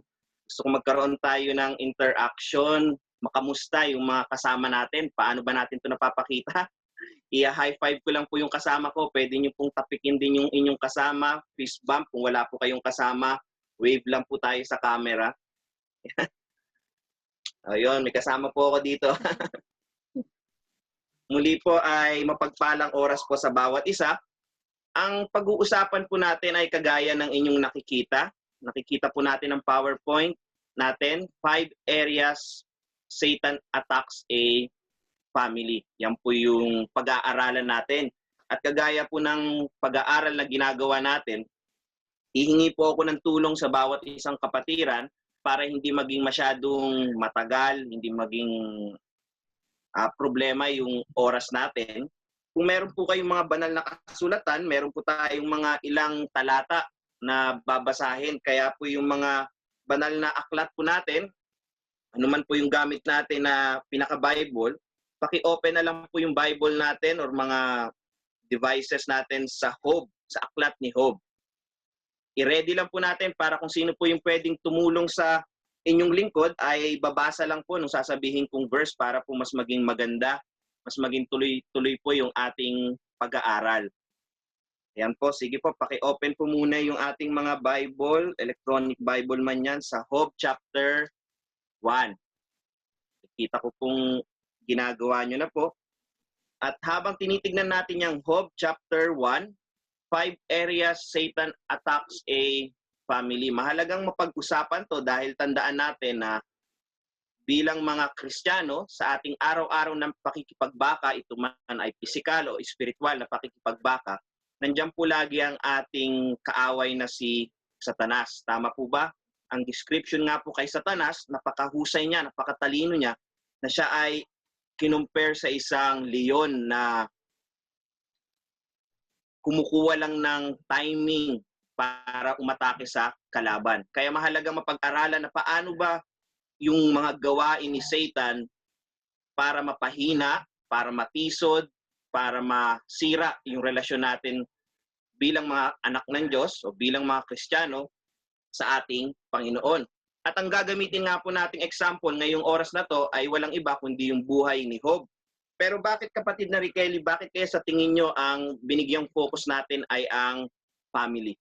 Gusto ko magkaroon tayo ng interaction, makamusta yung mga kasama natin. Paano ba natin ito napapakita? I-high five ko lang po yung kasama ko. Pwede nyo pong tapikin din yung inyong kasama. Fist bump. Kung wala po kayong kasama, wave lang po tayo sa camera. Ayun, may kasama po ako dito. Muli po ay mapagpalang oras po sa bawat isa. Ang pag-uusapan po natin ay kagaya ng inyong nakikita. Nakikita po natin ang PowerPoint natin. 5 areas Satan attacks a family. Yan po yung pag-aaralan natin. At kagaya po ng pag-aaral na ginagawa natin, hihingi po ako ng tulong sa bawat isang kapatiran para hindi maging masyadong matagal, hindi maging problema yung oras natin. Kung meron po kayong mga banal na kasulatan, meron po tayong mga ilang talata na babasahin. Kaya po yung mga banal na aklat po natin, anuman po yung gamit natin na pinaka-Bible, paki-open na lang po yung Bible natin or mga devices natin sa Job, sa aklat ni Job. I-ready lang po natin para kung sino po yung pwedeng tumulong sa inyong lingkod ay babasa lang po nung sasabihin kong verse para po mas maging maganda, mas maging tuloy-tuloy po yung ating pag-aaral. Ayan po, sige po, paki-open po muna yung ating mga Bible, electronic Bible man yan, sa Job chapter 1. Kita ko pong ginagawa nyo na po. At habang tinitignan natin yung Job chapter 1, 5 areas Satan attacks a family. Mahalagang mapag-usapan to dahil tandaan natin na bilang mga Kristiyano, sa ating araw-araw ng pakikipagbaka, ito man ay pisikal o espiritual na pakikipagbaka, nandiyan po lagi ang ating kaaway na si Satanas. Tama po ba? Ang description nga po kay Satanas, napakahusay niya, napakatalino niya, na siya ay kinumpare sa isang leon na kumukuha lang ng timing para umatake sa kalaban. Kaya mahalaga mapag-aralan na paano ba yung mga gawain ni Satan para mapahina, para matisod, para masira yung relasyon natin bilang mga anak ng Diyos o bilang mga Kristiyano sa ating Panginoon. At ang gagamitin nga po nating example ngayong oras na to ay walang iba kundi yung buhay ni Job. Pero bakit kapatid na Rikelly, bakit kaya sa tingin nyo ang binigyang focus natin ay ang family?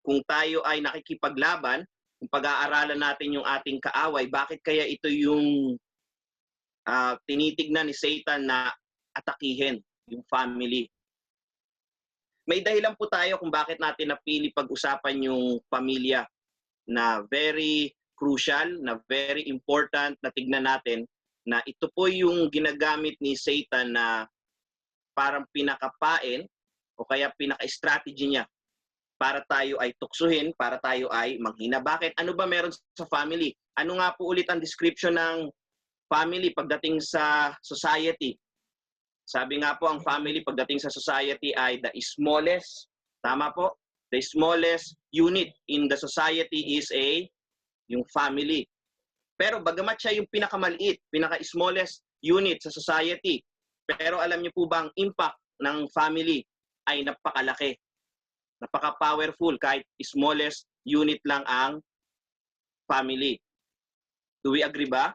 Kung tayo ay nakikipaglaban, kung pag-aaralan natin yung ating kaaway, bakit kaya ito yung tinitignan ni Satan na atakihin yung family? May dahilan po tayo kung bakit natin napili pag-usapan yung pamilya na very crucial, na very important na tignan natin na ito po yung ginagamit ni Satan na parang pinakapain o kaya pinaka-strategy niya para tayo ay tuksuhin, para tayo ay manghina. Bakit? Ano ba meron sa family? Ano nga po ulit ang description ng family pagdating sa society? Sabi nga po, ang family pagdating sa society ay the smallest, tama po? The smallest unit in the society is yung family. Pero bagamat siya yung pinakamaliit, pinaka-smallest unit sa society, pero alam niyo po ba ang impact ng family ay napakalaki. Napaka-powerful kahit smallest unit lang ang family. Do we agree ba?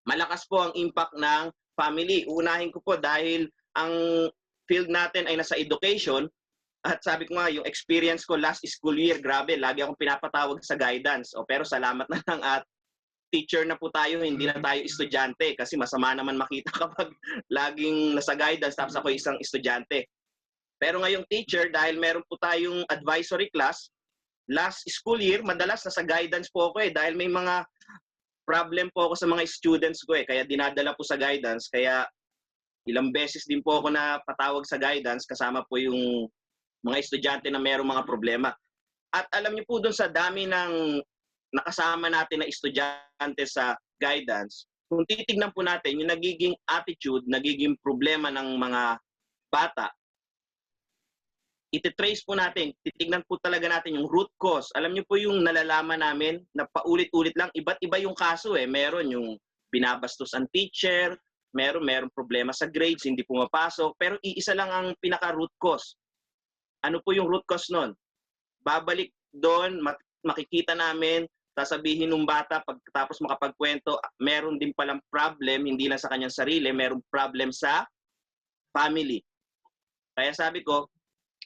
Malakas po ang impact ng family. Unahin ko po dahil ang field natin ay nasa education at sabi ko nga yung experience ko last school year, grabe, lagi akong pinapatawag sa guidance. Pero salamat na lang at teacher na po tayo, hindi na tayo estudyante kasi masama naman makita kapag laging nasa guidance tapos ako isang estudyante. Pero ngayong teacher, dahil meron po tayong advisory class, last school year, madalas nasa guidance po ako dahil may mga problem po ako sa mga students ko kaya dinadala po sa guidance, kaya ilang beses din po ako na patawag sa guidance kasama po yung mga estudyante na mayroong mga problema. At alam niyo po doon sa dami ng nakasama natin na estudyante sa guidance, kung titignan po natin yung nagiging attitude, nagiging problema ng mga bata, ititrace po natin, titignan po talaga natin yung root cause. Alam niyo po yung nalalaman namin na paulit-ulit lang, iba't iba yung kaso eh. Meron yung binabastos ang teacher, meron problema sa grades, hindi pumapasok, pero iisa lang ang pinaka-root cause. Ano po yung root cause nun? Babalik doon, makikita namin, sasabihin ng bata, pagkatapos makapagkwento, meron din palang problem, hindi lang sa kanyang sarili, meron problem sa family. Kaya sabi ko,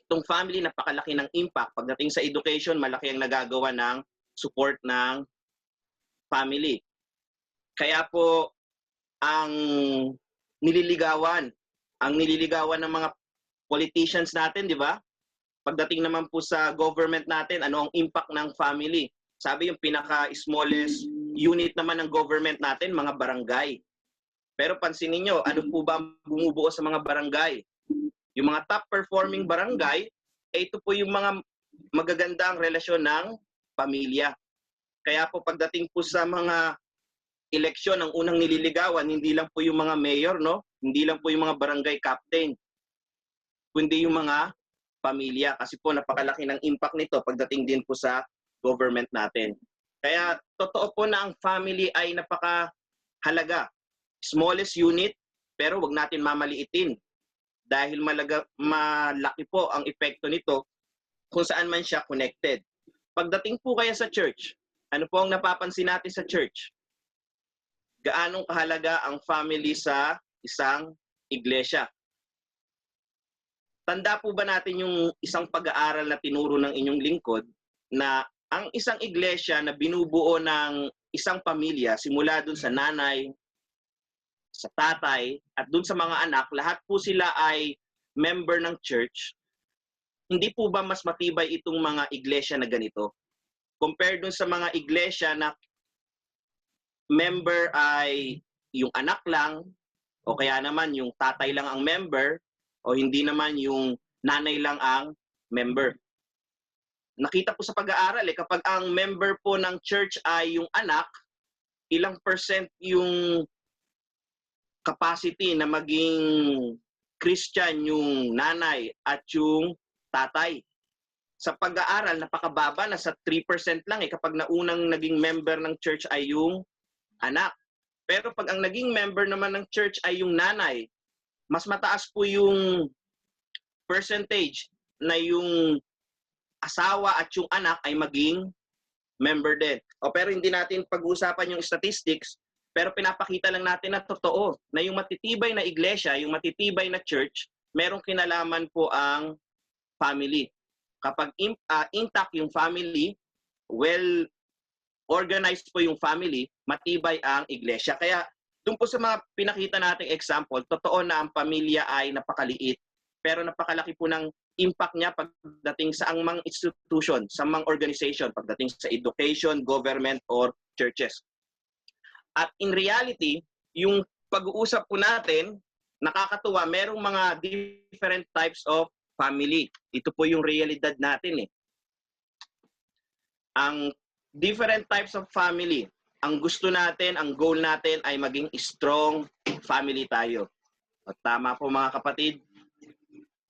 itong family, napakalaki ng impact. Pagdating sa education, malaki ang nagagawa ng support ng family. Kaya po, ang nililigawan ng mga politicians natin, di ba? Pagdating naman po sa government natin, ano ang impact ng family? Sabi yung pinaka-smallest unit naman ng government natin, mga barangay. Pero pansinin nyo, ano po ba bumubuo sa mga barangay? Yung mga top-performing barangay, ito po yung mga magagandang relasyon ng pamilya. Kaya po pagdating po sa mga eleksyon, ang unang nililigawan, hindi lang po yung mga mayor, no? Hindi lang po yung mga barangay captain, kundi yung mga pamilya. Kasi po napakalaki ng impact nito pagdating din po sa government natin. Kaya totoo po na ang family ay napakahalaga. Smallest unit, pero wag natin mamaliitin. Dahil malaki po ang epekto nito kung saan man siya connected. Pagdating po kaya sa church, ano po ang napapansin natin sa church? Gaanong kahalaga ang family sa isang iglesia? Tanda po ba natin yung isang pag-aaral na tinuro ng inyong lingkod na ang isang iglesia na binubuo ng isang pamilya, simula dun sa nanay, sa tatay, at dun sa mga anak, lahat po sila ay member ng church. Hindi po ba mas matibay itong mga iglesia na ganito? Compared dun sa mga iglesia na member ay yung anak lang, o kaya naman yung tatay lang ang member, o hindi naman yung nanay lang ang member. Nakita po sa pag-aaral, kapag ang member po ng church ay yung anak, ilang percent yung capacity na maging Christian yung nanay at yung tatay. Sa pag-aaral, napakababa, nasa 3% lang kapag naunang naging member ng church ay yung anak. Pero pag ang naging member naman ng church ay yung nanay, mas mataas po yung percentage na yung asawa at yung anak ay maging member din. Pero hindi natin pag-uusapan yung statistics, pero pinapakita lang natin na totoo na yung matitibay na iglesia, yung matitibay na church, merong kinalaman po ang family. Kapag intact yung family, well-organized po yung family, matibay ang iglesia. Kaya doon po sa mga pinakita nating example, totoo na ang pamilya ay napakaliit, pero napakalaki po ng impact niya pagdating sa mga institution, sa mga organization, pagdating sa education, government, or churches. At in reality, yung pag-uusap po natin, nakakatuwa, merong mga different types of family. Ito po yung realidad natin eh. Ang different types of family, ang gusto natin, ang goal natin ay maging strong family tayo. At tama po mga kapatid,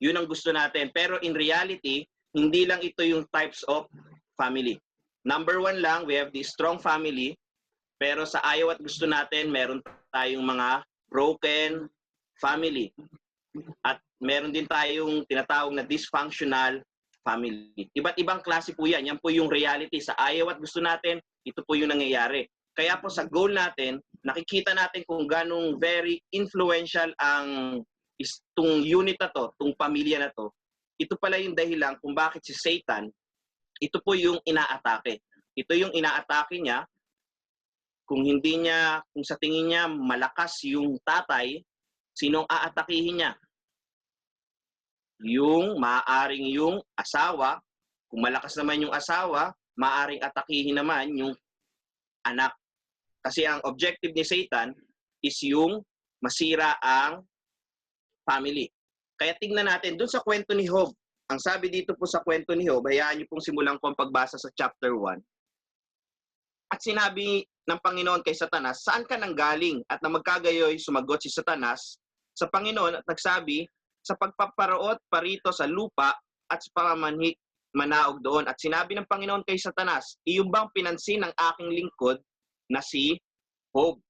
yun ang gusto natin. Pero in reality, hindi lang ito yung types of family. Number 1 lang, we have the strong family. Pero sa ayaw at gusto natin, meron tayong mga broken family. At meron din tayong tinatawag na dysfunctional family. Iba't ibang klase po yan. Yan po yung reality. Sa ayaw at gusto natin, ito po yung nangyayari. Kaya po sa goal natin, nakikita natin kung ganong very influential ang itong unit na to, itong pamilya na to. Ito pala yung dahilan kung bakit si Satan, ito po yung inaatake. Ito yung inaatake niya. Kung sa tingin niya malakas yung tatay, sinong aatakihin niya? Maaaring yung asawa. Kung malakas naman yung asawa, maaaring atakihin naman yung anak. Kasi ang objective ni Satan is yung masira ang family. Kaya tingnan natin, dun sa kwento ni Job, ang sabi dito po sa kwento ni Job, hayaan niyo pong simulan ko ang pagbasa sa chapter 1. At sinabi ng Panginoon kay Satanas, saan ka nanggaling? At na magkagayoy, sumagot si Satanas sa Panginoon at nagsabi, sa pagpaparoot parito sa lupa at sa pamamanhik manaog doon. At sinabi ng Panginoon kay Satanas, iyong bang pinansin ng aking lingkod na si Job?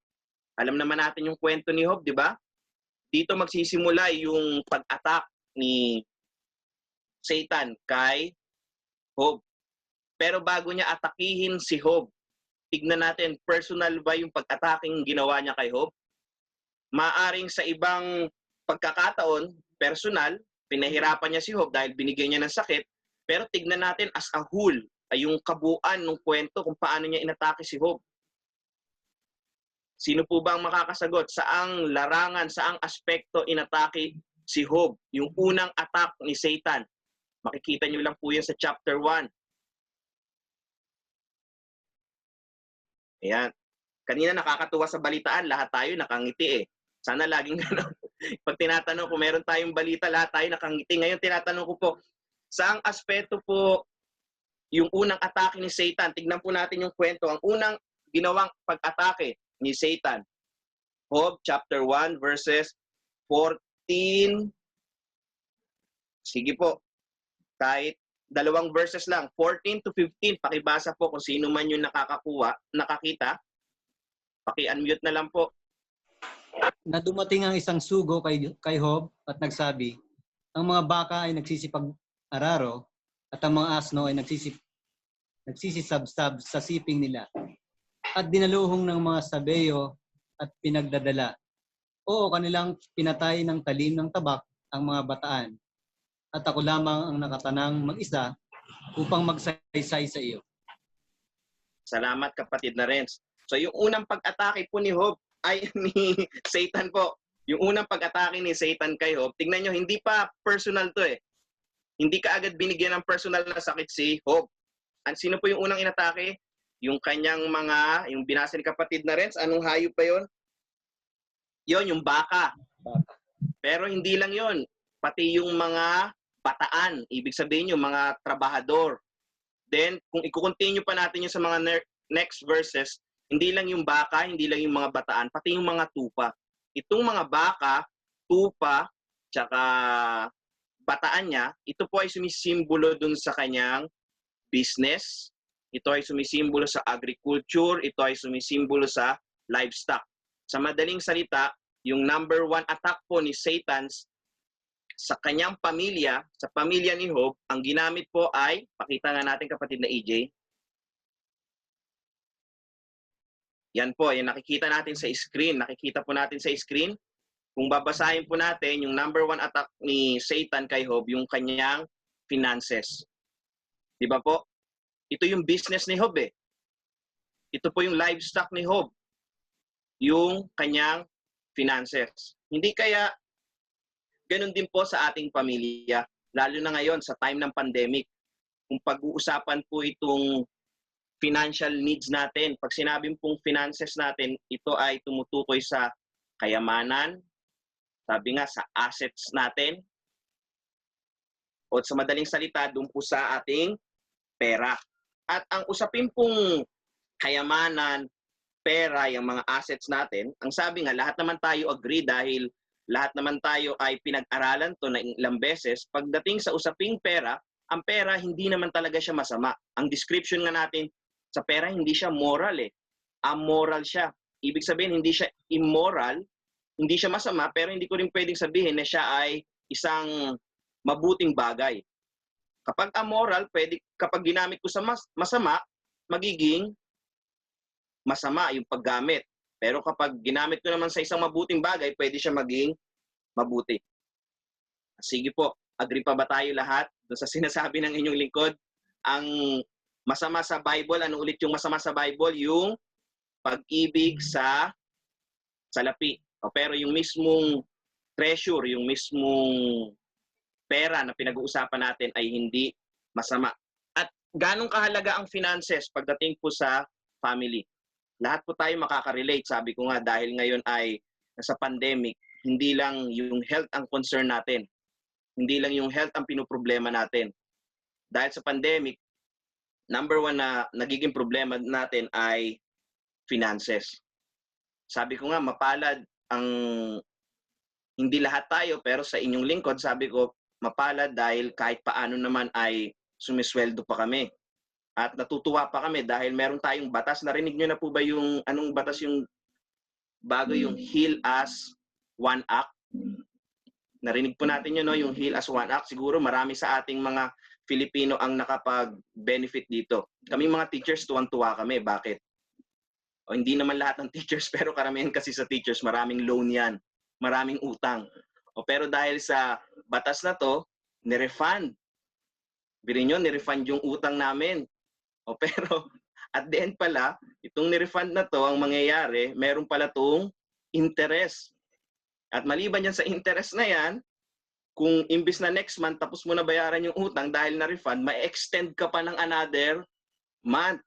Alam naman natin yung kwento ni Job, di ba? Dito magsisimula yung pag-attack ni Satan kay Job. Pero bago niya atakihin si Job, tignan natin, personal ba yung pag-attacking ginawa niya kay Job? Maaring sa ibang pagkakataon, personal, pinahirapan niya si Job dahil binigyan niya ng sakit, pero tignan natin as a whole, ay yung kabuuan ng kwento kung paano niya inatake si Job. Sino po ba ang makakasagot? Saang larangan, saang aspekto inatake si Job? Yung unang attack ni Satan. Makikita niyo lang po yan sa chapter 1. Ayan. Kanina nakakatuwa sa balitaan, lahat tayo nakangiti eh. Sana laging gano'n. Pag tinatanong kung meron tayong balita, lahat tayo nakangiti. Ngayon tinatanong ko po, saang aspeto po yung unang atake ni Satan? Tignan po natin yung kwento. Ang unang ginawang pag-atake ni Satan. Job chapter 1 verses 14. Sige po. Kahit dalawang verses lang, 14 to 15. Pakibasa po kung sino man yung nakakita. Paki-unmute na lang po. Na dumating ang isang sugo kay Job at nagsabi, ang mga baka ay nagsisipag-araro at ang mga asno ay nagsisisabsab sa siping nila. At dinaluhong ng mga sabeyo at pinagdadala. Oo, kanilang pinatay ng talim ng tabak ang mga bataan. At ako lamang ang nakatanang mag-isa upang magsaysay sa iyo. Salamat kapatid na Renz. So yung unang pag-atake po ni Job ay ni Satan po. Yung unang pag-atake ni Satan kay Job, tignan nyo, hindi pa personal to eh. Hindi ka agad binigyan ng personal na sakit si Job. Sino po yung unang inatake? Yung kanyang yung binasa ni kapatid na Renz, anong hayop pa yon? Yon, yung baka. Pero hindi lang yon, pati yung mga bataan, ibig sabihin yung mga trabahador. Then, kung i-continue pa natin yung sa mga next verses, hindi lang yung baka, hindi lang yung mga bataan, pati yung mga tupa. Itong mga baka, tupa, tsaka bataan niya, ito po ay sumisimbolo dun sa kanyang business. Ito ay sumisimbolo sa agriculture, ito ay sumisimbolo sa livestock. Sa madaling salita, yung number 1 attack po ni Satan sa kanyang pamilya, sa pamilya ni Job, ang ginamit po ay, pakita nga natin kapatid na EJ. Yan po, yan nakikita natin sa screen. Nakikita po natin sa screen. Kung babasahin po natin, yung number 1 attack ni Satan kay Job, yung kanyang finances. Di ba po? Ito yung business ni Job eh. Ito po yung livestock ni Job. Yung kanyang finances. Hindi kaya ganun din po sa ating pamilya. Lalo na ngayon sa time ng pandemic. Kung pag-uusapan po itong financial needs natin. Pag sinabing pong finances natin, ito ay tumutukoy sa kayamanan, sabi nga sa assets natin, o sa madaling salita, doon po sa ating pera. At ang usapin pong kayamanan, pera, yung mga assets natin, ang sabi nga, lahat naman tayo agree dahil lahat naman tayo ay pinag-aralan to na ilang beses. Pagdating sa usaping pera, ang pera hindi naman talaga siya masama. Ang description nga natin sa pera, hindi siya moral eh. Amoral siya. Ibig sabihin, hindi siya immoral, hindi siya masama, pero hindi ko rin pwedeng sabihin na siya ay isang mabuting bagay. Kapag amoral, kapag ginamit ko sa masama, magiging masama yung paggamit. Pero kapag ginamit ko naman sa isang mabuting bagay, pwede siya maging mabuti. Sige po, agree pa ba tayo lahat doon sa sinasabi ng inyong lingkod? Ang masama sa Bible, ano ulit yung masama sa Bible? Yung pag-ibig sa salapi. Pero yung mismong treasure, yung mismong pera na pinag-uusapan natin ay hindi masama. At ganong kahalaga ang finances pagdating po sa family? Lahat po tayo makaka-relate. Sabi ko nga, dahil ngayon ay nasa pandemic, hindi lang yung health ang concern natin. Hindi lang yung health ang pinoproblema natin. Dahil sa pandemic, number 1 na nagiging problema natin ay finances. Sabi ko nga, mapalad ang hindi lahat tayo, pero sa inyong lingkod, sabi ko, mapalad dahil kahit paano naman ay sumisweldo pa kami. At natutuwa pa kami dahil meron tayong batas. Narinig nyo na po ba yung anong batas yung bago, yung Heal as One Act? Narinig po natin yun, no? Yung Heal as One Act. Siguro marami sa ating mga Filipino ang nakapag-benefit dito. Kami mga teachers, tuwang-tuwa kami. Bakit? O, hindi naman lahat ng teachers, pero karamihan kasi sa teachers, maraming loan yan. Maraming utang. O, pero dahil sa batas na to, nirefund. Birin nyo, nirefund yung utang namin. O, pero at the end pala, itong nirefund na to, ang mangyayari, meron pala tong interest. At maliban yan sa interest na yan, kung imbis na next month tapos mo na bayaran yung utang dahil na-refund, ma-extend ka pa ng another month.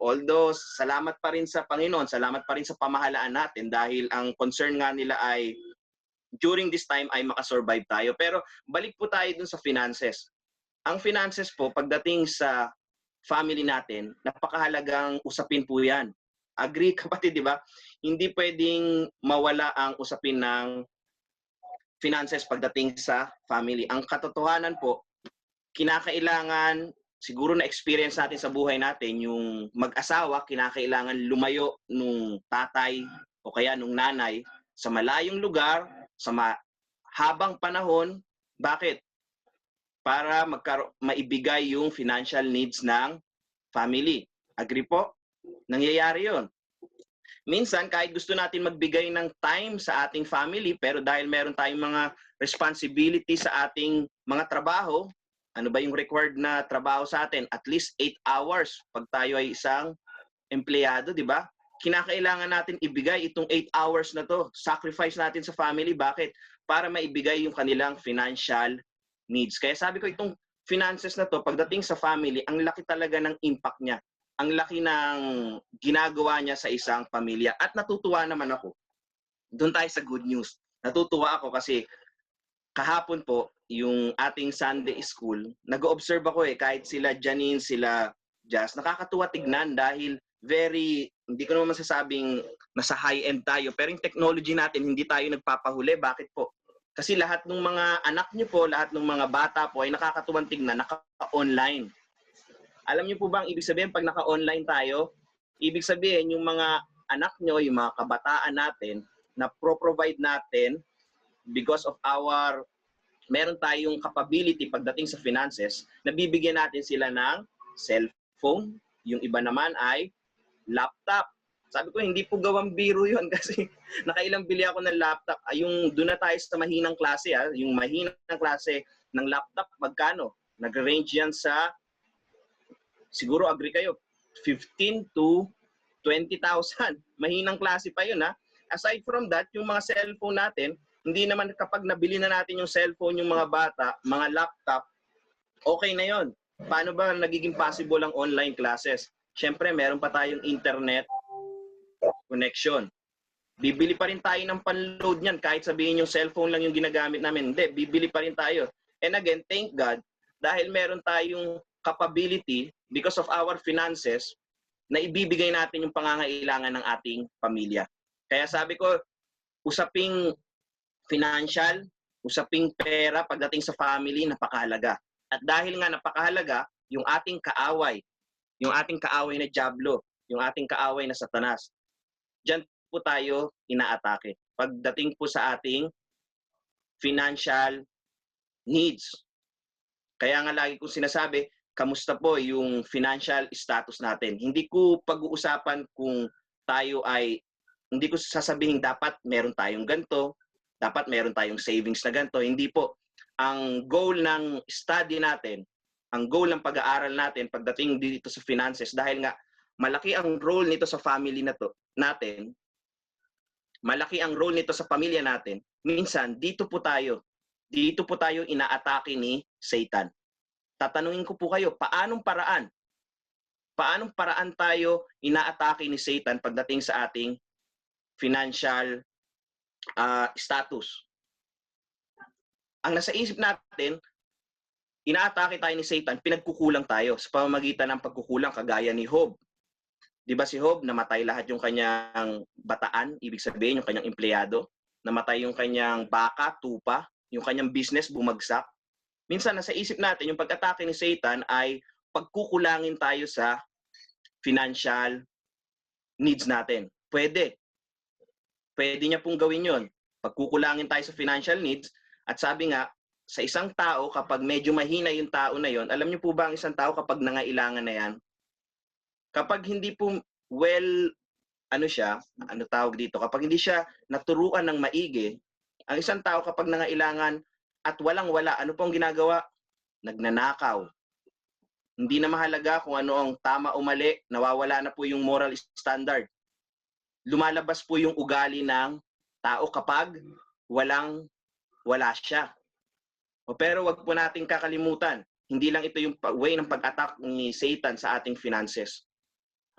Although, salamat pa rin sa Panginoon, salamat pa rin sa pamahalaan natin dahil ang concern nga nila ay during this time ay makasurvive tayo. Pero balik po tayo dun sa finances. Ang finances po, pagdating sa family natin, napakahalagang usapin po yan. Agree kapatid, di ba? Hindi pwedeng mawala ang usapin ng finances pagdating sa family. Ang katotohanan po, kinakailangan, siguro na experience natin sa buhay natin, yung mag-asawa, kinakailangan lumayo nung tatay o kaya nung nanay sa malayong lugar, sa habang panahon. Bakit? Para maibigay yung financial needs ng family. Agree po? Nangyayari yun. Minsan, kahit gusto natin magbigay ng time sa ating family, pero dahil meron tayong mga responsibility sa ating mga trabaho, ano ba yung required na trabaho sa atin? At least 8 hours pag tayo ay isang empleyado, di ba? Kinakailangan natin ibigay itong 8 hours na to. Sacrifice natin sa family. Bakit? Para maibigay yung kanilang financial needs. Kaya sabi ko, itong finances na to, pagdating sa family, ang laki talaga ng impact niya. Ang laki ng ginagawa niya sa isang pamilya. At natutuwa naman ako. Doon tayo sa good news. Natutuwa ako kasi kahapon po, yung ating Sunday school, nag-observe ako kahit sila Janine, sila Jazz, nakakatuwa tignan dahil hindi ko naman masasabing nasa high-end tayo, pero yung technology natin, hindi tayo nagpapahuli. Bakit po? Kasi lahat ng mga anak niyo po, lahat ng mga bata po ay nakakatuwang tignan, naka-online. Alam niyo po ba ang ibig sabihin pag naka-online tayo? Ibig sabihin yung mga anak niyo, yung mga kabataan natin, na pro-provide natin because of meron tayong capability pagdating sa finances, nabibigyan natin sila ng cellphone, yung iba naman ay laptop. Sabi ko, hindi po gawang biro yun kasi nakailang bili ako ng laptop. Yung doon na tayo sa mahinang klase, yung mahinang klase ng laptop, magkano? Nag-range yan sa, siguro agree kayo, 15 to 20,000. Mahinang klase pa yun. Aside from that, yung mga cellphone natin, hindi naman kapag nabili na natin yung cellphone, yung mga bata, mga laptop, okay na yon. Paano ba nagiging possible ang online classes? Siyempre, meron pa tayong internet connection. Bibili pa rin tayo ng pan-load niyan kahit sabihin yung cellphone lang yung ginagamit namin. Hindi, bibili pa rin tayo. And again, thank God, dahil meron tayong capability because of our finances na ibibigay natin yung pangangailangan ng ating pamilya. Kaya sabi ko, usaping financial, usaping pera pagdating sa family, napakahalaga. At dahil nga napakahalaga, yung ating kaaway na Diablo, yung ating kaaway na Satanas, diyan po tayo inaatake. Pagdating po sa ating financial needs. Kaya nga lagi kong sinasabi, kamusta po yung financial status natin? Hindi ko pag-uusapan kung tayo ay, hindi ko sasabihin dapat meron tayong ganito, dapat meron tayong savings na ganito. Hindi po. Ang goal ng study natin, ang goal ng pag-aaral natin pagdating dito sa finances, dahil nga malaki ang role nito sa family natin, malaki ang role nito sa pamilya natin, minsan dito po tayo inaatake ni Satan. Tatanungin ko po kayo, paanong paraan tayo inaatake ni Satan pagdating sa ating financial status? Ang nasa isip natin, inaatake tayo ni Satan, pinagkukulang tayo sa pamamagitan ng pagkukulang, kagaya ni Job. Di ba si Job, namatay lahat yung kanyang bataan, ibig sabihin yung kanyang empleyado. namatay yung kanyang baka, tupa, yung kanyang business bumagsak. Minsan nasa isip natin yung pag-atake ni Satan ay pagkukulangin tayo sa financial needs natin. Pwede. Pwede niya pong gawin yon. Pagkukulangin tayo sa financial needs, at sabi nga, sa isang tao, kapag medyo mahina yung tao na yon, alam niyo po ba ang isang tao kapag nangailangan na yan? Kapag hindi po kapag hindi siya naturuan ng maigi, ang isang tao kapag nangailangan at walang-wala, ano pong ginagawa? Nagnanakaw. Hindi na mahalaga kung ano ang tama o mali, nawawala na po yung moral standard. Lumalabas po yung ugali ng tao kapag wala siya. Pero wag po nating kakalimutan, hindi lang ito yung way ng pag-attack ni Satan sa ating finances.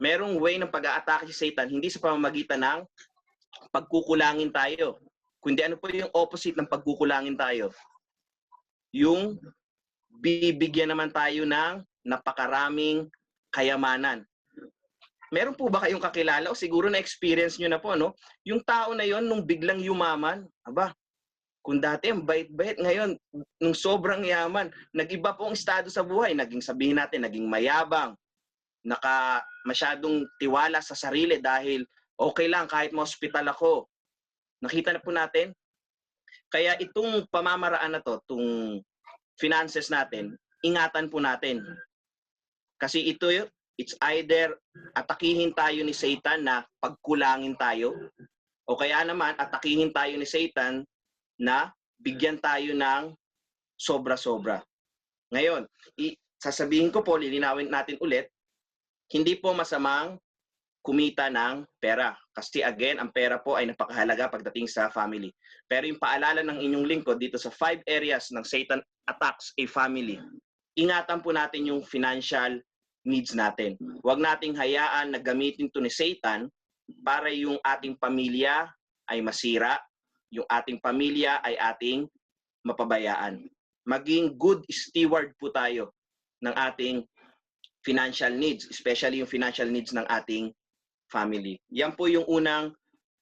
Merong way ng pag-a-attack si Satan, hindi sa pamamagitan ng pagkukulangin tayo. Kundi ano po yung opposite ng pagkukulangin tayo? Yung bibigyan naman tayo ng napakaraming kayamanan. Meron po ba kayong kakilala o siguro na-experience nyo na po, no? Yung tao na yon nung biglang yumaman, kung dati ang bait-bait, ngayon, nung sobrang yaman, nag-iba po ang estado sa buhay. Sabihin natin, naging mayabang, masyadong tiwala sa sarili dahil okay lang kahit ma-hospital ako. Nakita na po natin. Kaya itong pamamaraan na to, itong finances natin, ingatan po natin. Kasi it's either atakihin tayo ni Satan na pagkulangin tayo, o kaya naman atakihin tayo ni Satan na bigyan tayo ng sobra-sobra. Ngayon, sasabihin ko po, lilinawin natin ulit, hindi po masamang kumita ng pera. Kasi again, ang pera po ay napakahalaga pagdating sa family. Pero yung paalala ng inyong lingkod dito sa 5 areas ng Satan attacks a family, ingatan po natin yung financial needs natin. Huwag nating hayaan na gamitin to ni Satan para yung ating pamilya ay masira, yung ating pamilya ay ating mapabayaan. Maging good steward po tayo ng ating financial needs, especially yung financial needs ng ating family. Yan po yung unang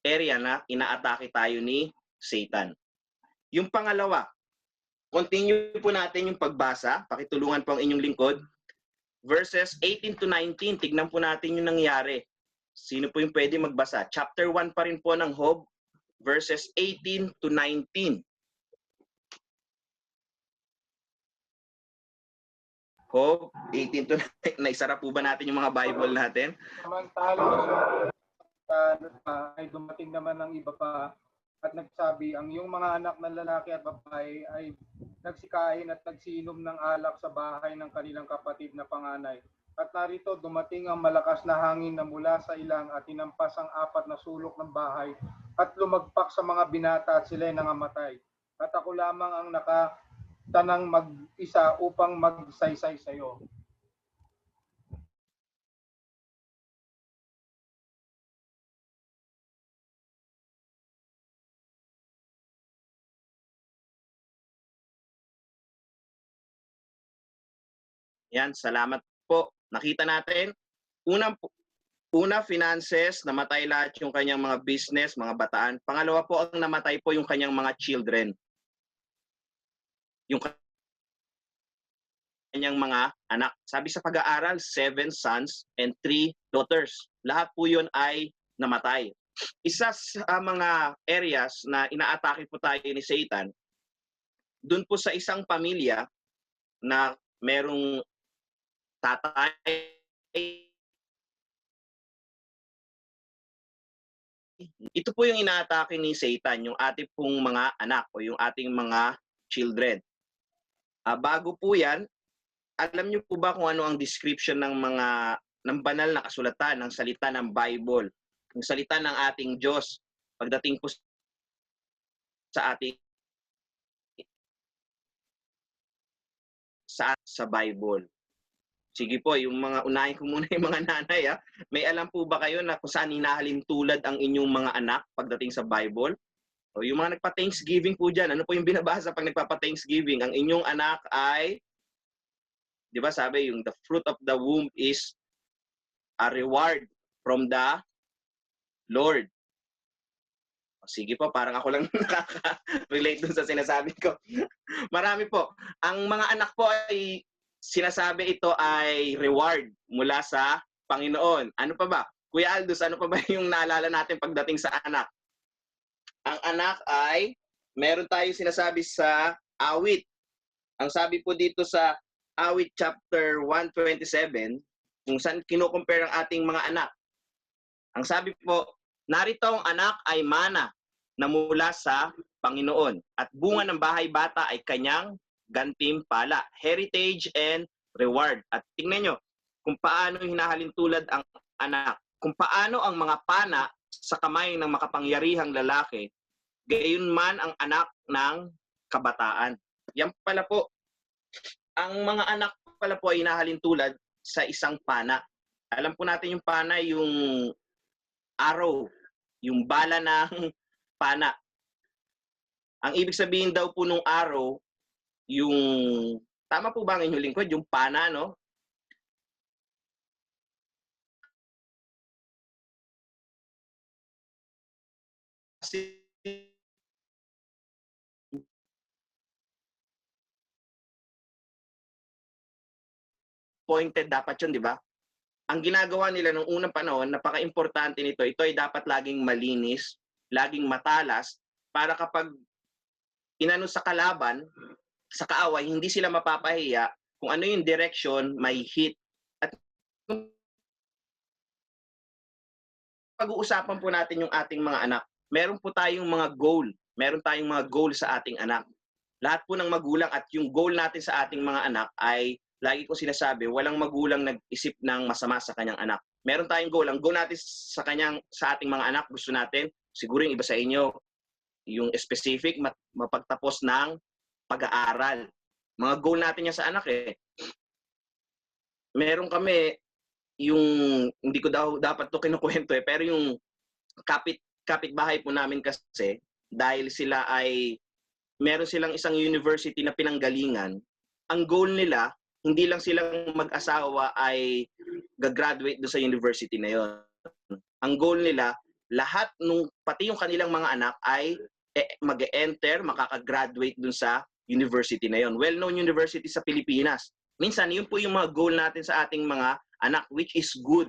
area na inaatake tayo ni Satan. Yung pangalawa, continue po natin yung pagbasa. Pakitulungan po ang inyong lingkod. Verses 18 to 19, tignan po natin yung nangyari. Sino po yung pwede magbasa? Chapter 1 pa rin po ng Job, verses 18 to 19. Job, 18 to 19. Naisara po ba natin yung mga Bible natin? Samantalang ay dumating naman ng iba pa at nagsabi, ang iyong mga anak na lalaki at babae ay nagsikain at nagsiinom ng alak sa bahay ng kanilang kapatid na panganay. At narito dumating ang malakas na hangin na mula sa ilang at tinampas ang 4 na sulok ng bahay at lumagpak sa mga binata at sila'y nangamatay. At ako lamang ang nakatanang mag-isa upang magsaysay sa iyo. Yan, salamat po. Nakita natin, una finances, namatay lahat yung kanyang mga business, mga bataan. Pangalawa po, ang namatay po yung kanyang mga children. Yung kanyang mga anak. Sabi sa pag-aaral, 7 sons and 3 daughters. Lahat po yun ay namatay. Isa sa mga areas na inaatake po tayo ni Satan, dun po sa isang pamilya na merong tatay, ito po yung inaatake ni Satan, yung ating pong mga anak o yung ating mga children. Bago po yan, alam niyo po ba kung ano ang description ng banal na kasulatan, ng salita ng Bible, ng salita ng ating Diyos pagdating po sa ating sa Bible? Sige po, yung mga unahin ko muna yung mga nanay. May alam po ba kayo na kung saan hinahalin tulad ang inyong mga anak pagdating sa Bible? O yung mga nagpa-Thanksgiving po dyan, ano po yung binabasa pag nagpapa-Thanksgiving? Ang inyong anak ay, di ba sabi, yung the fruit of the womb is a reward from the Lord. Sige po, parang ako lang nakaka-relate dun sa sinasabi ko. Marami po. Ang mga anak po ay sinasabi ito ay reward mula sa Panginoon. Ano pa ba? Kuya Aldous, ano pa ba yung naalala natin pagdating sa anak? Ang anak ay, meron tayong sinasabi sa awit. Ang sabi po dito sa awit chapter 127, kung saan kinukompare ang ating mga anak. Ang sabi po, narito ang anak ay mana na mula sa Panginoon at bunga ng bahay bata ay kanyang gantimpala, heritage and reward. At tingnan nyo kung paano hinahalin tulad ang anak, kung paano ang mga pana sa kamay ng makapangyarihang lalaki, gayon man ang anak ng kabataan. Yan pala po, ang mga anak pala po ay hinahalin tulad sa isang pana. Alam po natin yung pana, yung arrow, yung bala ng pana. Ang ibig sabihin daw po nung arrow, yung, tama po ba ang inyong lingkod? Yung pana, no? Kasi pointed dapat yun, di ba? Ang ginagawa nila nung unang panahon, napaka-importante nito, ito ay dapat laging malinis, laging matalas, para kapag inano sa kalaban, sa kaaway, hindi sila mapapahiya kung ano yung direction, may hit. At pag-uusapan po natin yung ating mga anak, meron po tayong mga goal. Meron tayong mga goal sa ating anak. Lahat po ng magulang at yung goal natin sa ating mga anak ay, lagi ko sinasabi, walang magulang nag-isip ng masama sa kanyang anak. Meron tayong goal. Ang goal natin sa ating mga anak, gusto natin, siguro yung iba sa inyo, yung specific, mapagtapos ng pag-aaral. Mga goal natin yan sa anak eh. Meron kami, yung, hindi ko dapat to kinukwento eh, pero yung kapitbahay po namin kasi, dahil sila ay, meron silang isang university na pinanggalingan, ang goal nila, hindi lang silang mag-asawa ay gagraduate doon sa university na yon. Ang goal nila, lahat pati yung kanilang mga anak ay mag-enter, makaka-graduate doon sa university na yon. Well-known university sa Pilipinas. Minsan, yun po yung mga goal natin sa ating mga anak, which is good.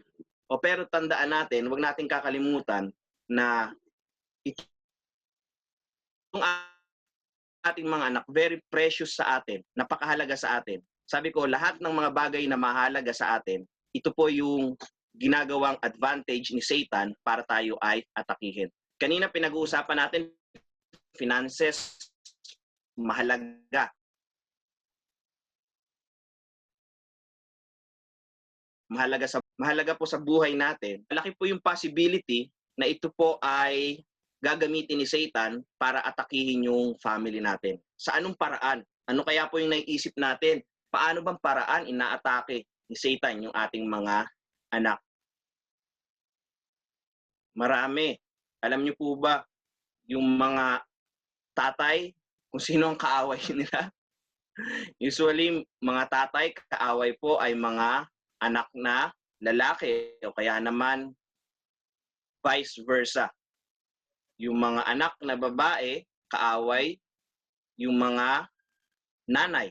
Pero tandaan natin, huwag natin kakalimutan na itong ating mga anak, very precious sa atin, napakahalaga sa atin. Sabi ko, lahat ng mga bagay na mahalaga sa atin, ito po yung ginagawang advantage ni Satan para tayo ay atakihin. Kanina pinag-uusapan natin, finances, mahalaga. Mahalaga po sa buhay natin. Malaki po yung possibility na ito po ay gagamitin ni Satan para atakihin yung family natin. Sa anong paraan? Ano kaya po yung naiisip natin? Paano bang paraan inaatake ni Satan yung ating mga anak? Marami. Alam niyo po ba, yung mga tatay, kung sino ang kaaway nila? Usually, mga tatay, kaaway po ay mga anak na lalaki o kaya naman vice versa. Yung mga anak na babae, kaaway yung mga nanay.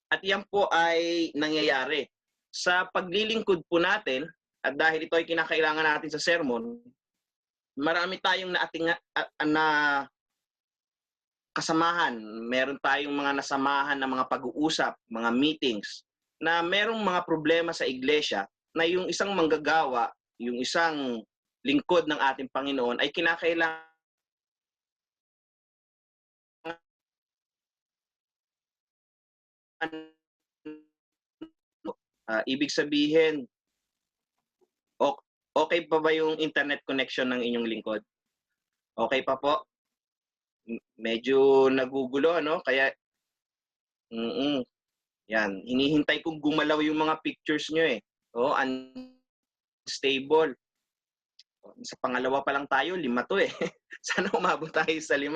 At yan po ay nangyayari. Sa paglilingkod po natin, at dahil ito ay kinakailangan natin sa sermon, marami tayong na kasamahan. Meron tayong mga nasamahan na mga pag-uusap, mga meetings, na merong mga problema sa iglesia na yung isang manggagawa, yung isang lingkod ng ating Panginoon ay kinakailangan ibig sabihin, okay pa ba yung internet connection ng inyong lingkod? Okay pa po? Medyo nagugulo, ano? Kaya, yan. Hinihintay kong gumalaw yung mga pictures nyo eh. Unstable. Sa pangalawa pa lang tayo, 5 to eh. Sana umabot tayo sa 5.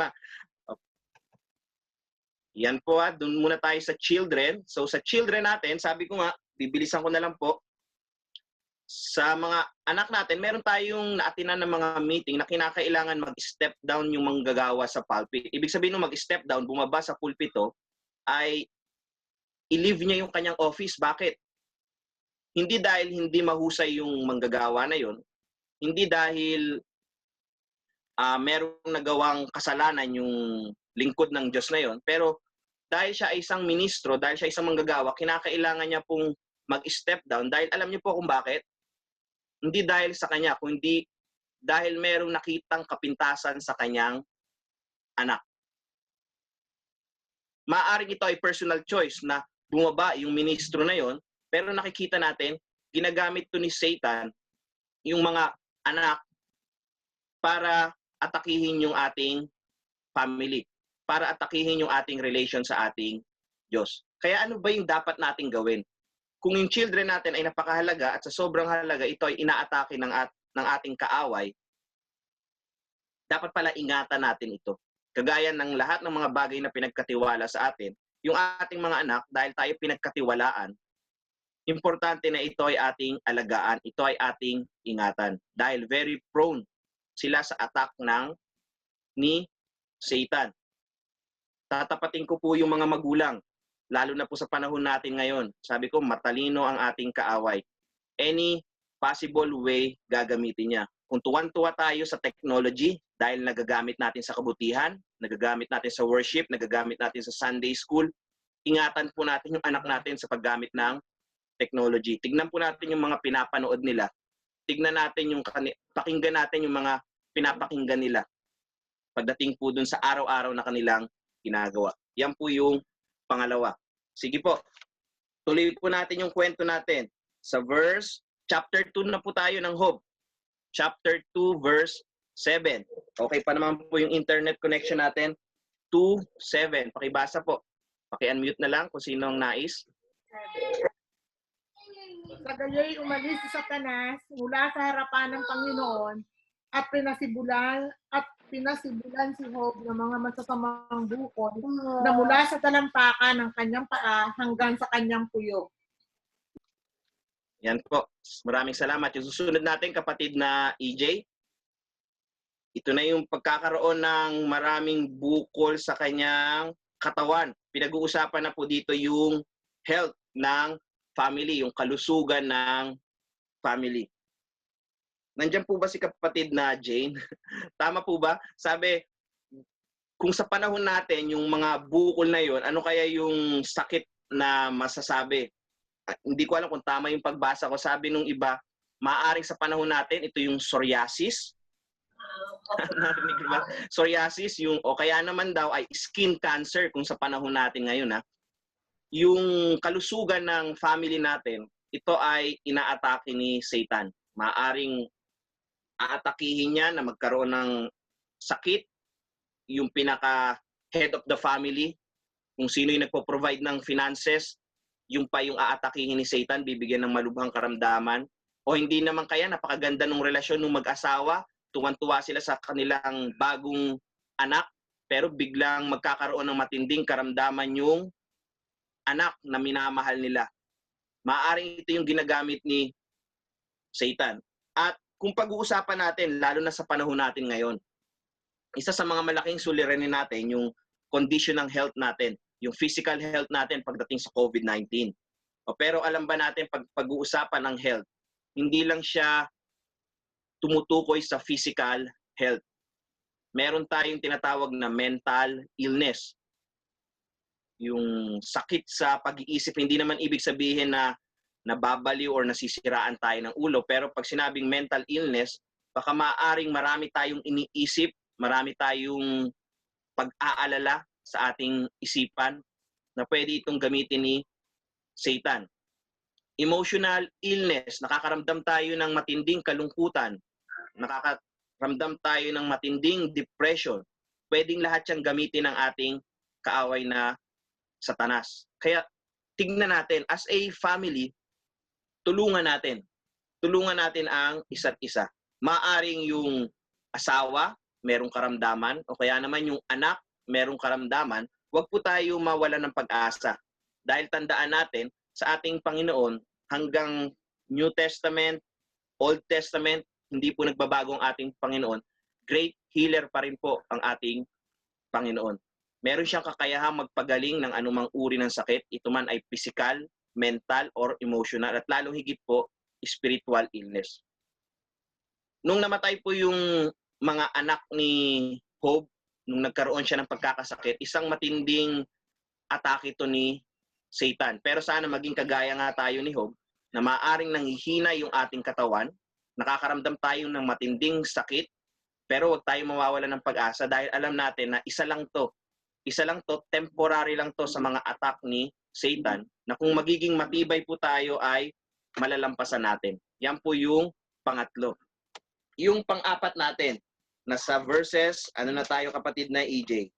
Yan po doon muna tayo sa children. So sa children natin, sabi ko nga, bibilisan ko na lang po. sa mga anak natin, meron tayong naatinan ng mga meeting na kinakailangan mag-step down yung manggagawa sa pulpit. Ibig sabihin nung mag-step down, bumaba sa pulpito, ay i-leave niya yung kanyang office. Bakit? Hindi dahil hindi mahusay yung manggagawa na yun, hindi dahil merong nagawang kasalanan yung lingkod ng Diyos na yon, pero dahil siya ay isang ministro, dahil siya isang manggagawa, kinakailangan niya pong mag-step down dahil alam niyo po kung bakit? Hindi dahil sa kanya, kundi dahil merong nakitang kapintasan sa kanyang anak. Maaaring ito ay personal choice na bumaba yung ministro na yon, pero nakikita natin, ginagamit to ni Satan yung mga anak para atakihin yung ating family, para atakihin yung ating relation sa ating Diyos. Kaya ano ba yung dapat nating gawin? Kung yung children natin ay napakahalaga at sa sobrang halaga, ito ay inaatake ng ating kaaway, dapat pala ingatan natin ito. Kagaya ng lahat ng mga bagay na pinagkatiwala sa atin, yung ating mga anak, dahil tayo pinagkatiwalaan, importante na ito ay ating alagaan, ito ay ating ingatan. Dahil very prone sila sa attack ni Satan. Tatapatin ko po yung mga magulang, lalo na po sa panahon natin ngayon. Sabi ko, matalino ang ating kaaway. Any possible way gagamitin niya. Kung tuwan-tuwa tayo sa technology, dahil nagagamit natin sa kabutihan, nagagamit natin sa worship, nagagamit natin sa Sunday school, ingatan po natin yung anak natin sa paggamit ng technology. Tignan po natin yung mga pinapanood nila. Tignan natin pakinggan natin yung mga pinapakinggan nila. Pagdating po dun sa araw-araw na kanilang ginagawa. Yan po yung pangalawa. Sige po. Tuloy po natin yung kwento natin. Sa chapter 2 na po tayo ng Job. Chapter 2, verse 7. Okay pa naman po yung internet connection natin. 2:7. Pakibasa po. Paki-unmute na lang kung sino ang nais. Sa gayoy umalis si Satanas mula sa harapan ng Panginoon at pinasibulan si Job ng mga masasamang bukol na mula sa talampakan ng kanyang paa hanggang sa kanyang puyo. Yan po. Maraming salamat. Yung susunod natin, kapatid na EJ, ito na yung pagkakaroon ng maraming bukol sa kanyang katawan. Pinag-uusapan na po dito yung health ng family, yung kalusugan ng family. Nandiyan po ba si kapatid na Jane? Tama po ba? Sabi, kung sa panahon natin, yung mga bukol na yon, ano kaya yung sakit na masasabi? Hindi ko alam kung tama yung pagbasa ko. Sabi nung iba, maaaring sa panahon natin, ito yung psoriasis. Narinig ba? Psoriasis, o kaya naman daw ay skin cancer kung sa panahon natin ngayon. Yung kalusugan ng family natin, ito ay inaatake ni Satan. Maaaring aatakihin niya na magkaroon ng sakit, yung pinaka-head of the family, kung sino yung nagpo-provide ng finances, yung pa yung aatakihin ni Satan, bibigyan ng malubhang karamdaman. O hindi naman kaya, napakaganda ng relasyon ng mag-asawa, tuwan-tuwa sila sa kanilang bagong anak, pero biglang magkakaroon ng matinding karamdaman yung anak na minamahal nila. Maaaring ito yung ginagamit ni Satan. At kung pag-uusapan natin, lalo na sa panahon natin ngayon, isa sa mga malaking suliranin natin, yung condition ng health natin, yung physical health natin pagdating sa COVID-19. Pero alam ba natin, pag-uusapan ng health, hindi lang siya tumutukoy sa physical health. Meron tayong tinatawag na mental illness. Yung sakit sa pag-iisip, hindi naman ibig sabihin na nababaliw or nasisiraan tayo ng ulo. Pero pag sinabing mental illness, baka maaaring marami tayong iniisip, marami tayong pag-aalala sa ating isipan na pwede itong gamitin ni Satan. Emotional illness, nakakaramdam tayo ng matinding kalungkutan, nakakaramdam tayo ng matinding depression. Pwedeng lahat siyang gamitin ng ating kaaway na Satanas. Kaya tignan natin, as a family, tulungan natin. Tulungan natin ang isa't isa. Maaring yung asawa, merong karamdaman, o kaya naman yung anak, merong karamdaman, huwag po tayo mawalan ng pag-asa. Dahil tandaan natin, sa ating Panginoon, hanggang New Testament, Old Testament, hindi po nagbabago ang ating Panginoon. Great healer pa rin po ang ating Panginoon. Meron siyang kakayahang magpagaling ng anumang uri ng sakit. Ito man ay physical, mental, or emotional. At lalong higit po, spiritual illness. Nung namatay po yung mga anak ni Job, nung nagkaroon siya ng pagkakasakit, isang matinding atake ito ni Satan. Pero sana maging kagaya nga tayo ni Job, na maaaring nanghihina yung ating katawan, nakakaramdam tayo ng matinding sakit, pero huwag tayo mawawala ng pag-asa dahil alam natin na isa lang to, temporary lang to sa mga attack ni Satan, na kung magiging matibay po tayo ay malalampasan natin. Yan po yung pangatlo. Yung pang-apat natin, nasa verses, ano na tayo kapatid na EJ?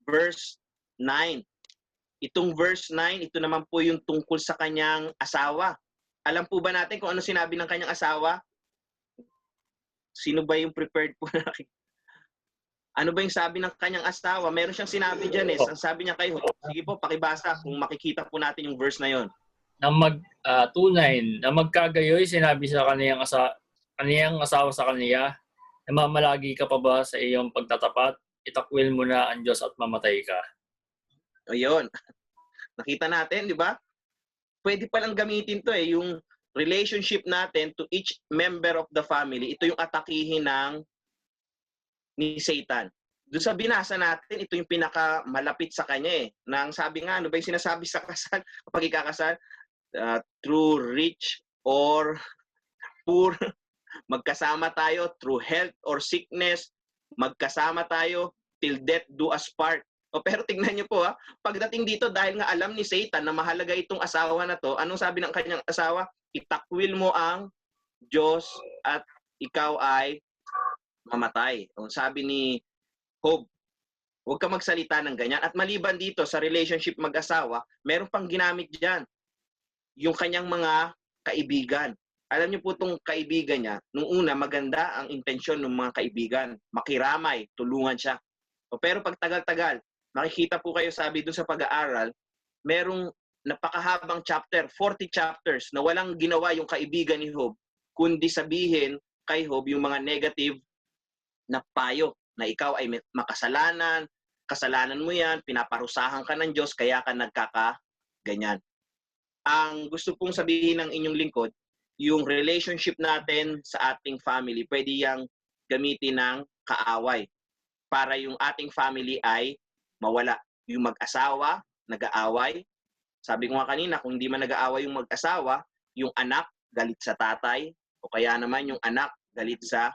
Verse 9. Itong verse 9, ito naman po yung tungkol sa kanyang asawa. Alam po ba natin kung ano sinabi ng kanyang asawa? Sino ba yung prepared po natin? Ano ba yung sabi ng kanyang asawa? Meron siyang sinabi dyan eh. Ang sabi niya kay Job, sige po, pakibasa kung makikita po natin yung verse na yon. Na tunay na magkagayoy, sinabi sa kaniyang asawa sa kaniya, namamalagi ka pa ba sa iyong pagtatapat? Itakwil mo na ang Diyos at mamatay ka. O yun. Nakita natin, di ba? Pwede palang gamitin to eh. Yung relationship natin to each member of the family, ito yung atakihin ni Satan. Doon sa binasa natin, ito yung pinakamalapit sa kanya eh. Nang sabi nga, ano ba yung sinasabi sa kasal? Kapag ikakasal, through rich or poor, magkasama tayo through health or sickness, magkasama tayo till death do us part. O, pero tingnan niyo po pagdating dito dahil nga alam ni Satan na mahalaga itong asawa na to, anong sabi ng kanyang asawa? Itakwil mo ang Diyos at ikaw ay mamatay. O, sabi ni Job, huwag ka magsalita ng ganyan. At maliban dito sa relationship mag-asawa, meron pang ginamit dyan. Yung kanyang mga kaibigan. Alam niyo po itong kaibigan niya, nung una maganda ang intensyon ng mga kaibigan. Makiramay, tulungan siya. O, pero pag tagal-tagal, makikita po kayo sabi dun sa pag-aaral, merong napakahabang chapter, 40 chapters na walang ginawa yung kaibigan ni Job, kundi sabihin kay Job yung mga negative na payo, na ikaw ay makasalanan, kasalanan mo yan, pinaparusahan ka ng Diyos, kaya ka nagkakaganyan. Ang gusto pong sabihin ng inyong lingkod, yung relationship natin sa ating family, pwede yang gamitin ng kaaway para yung ating family ay mawala. Yung mag-asawa, nag-aaway. Sabi ko nga kanina, kung hindi man nag-aaway yung mag-asawa, yung anak galit sa tatay, o kaya naman yung anak galit sa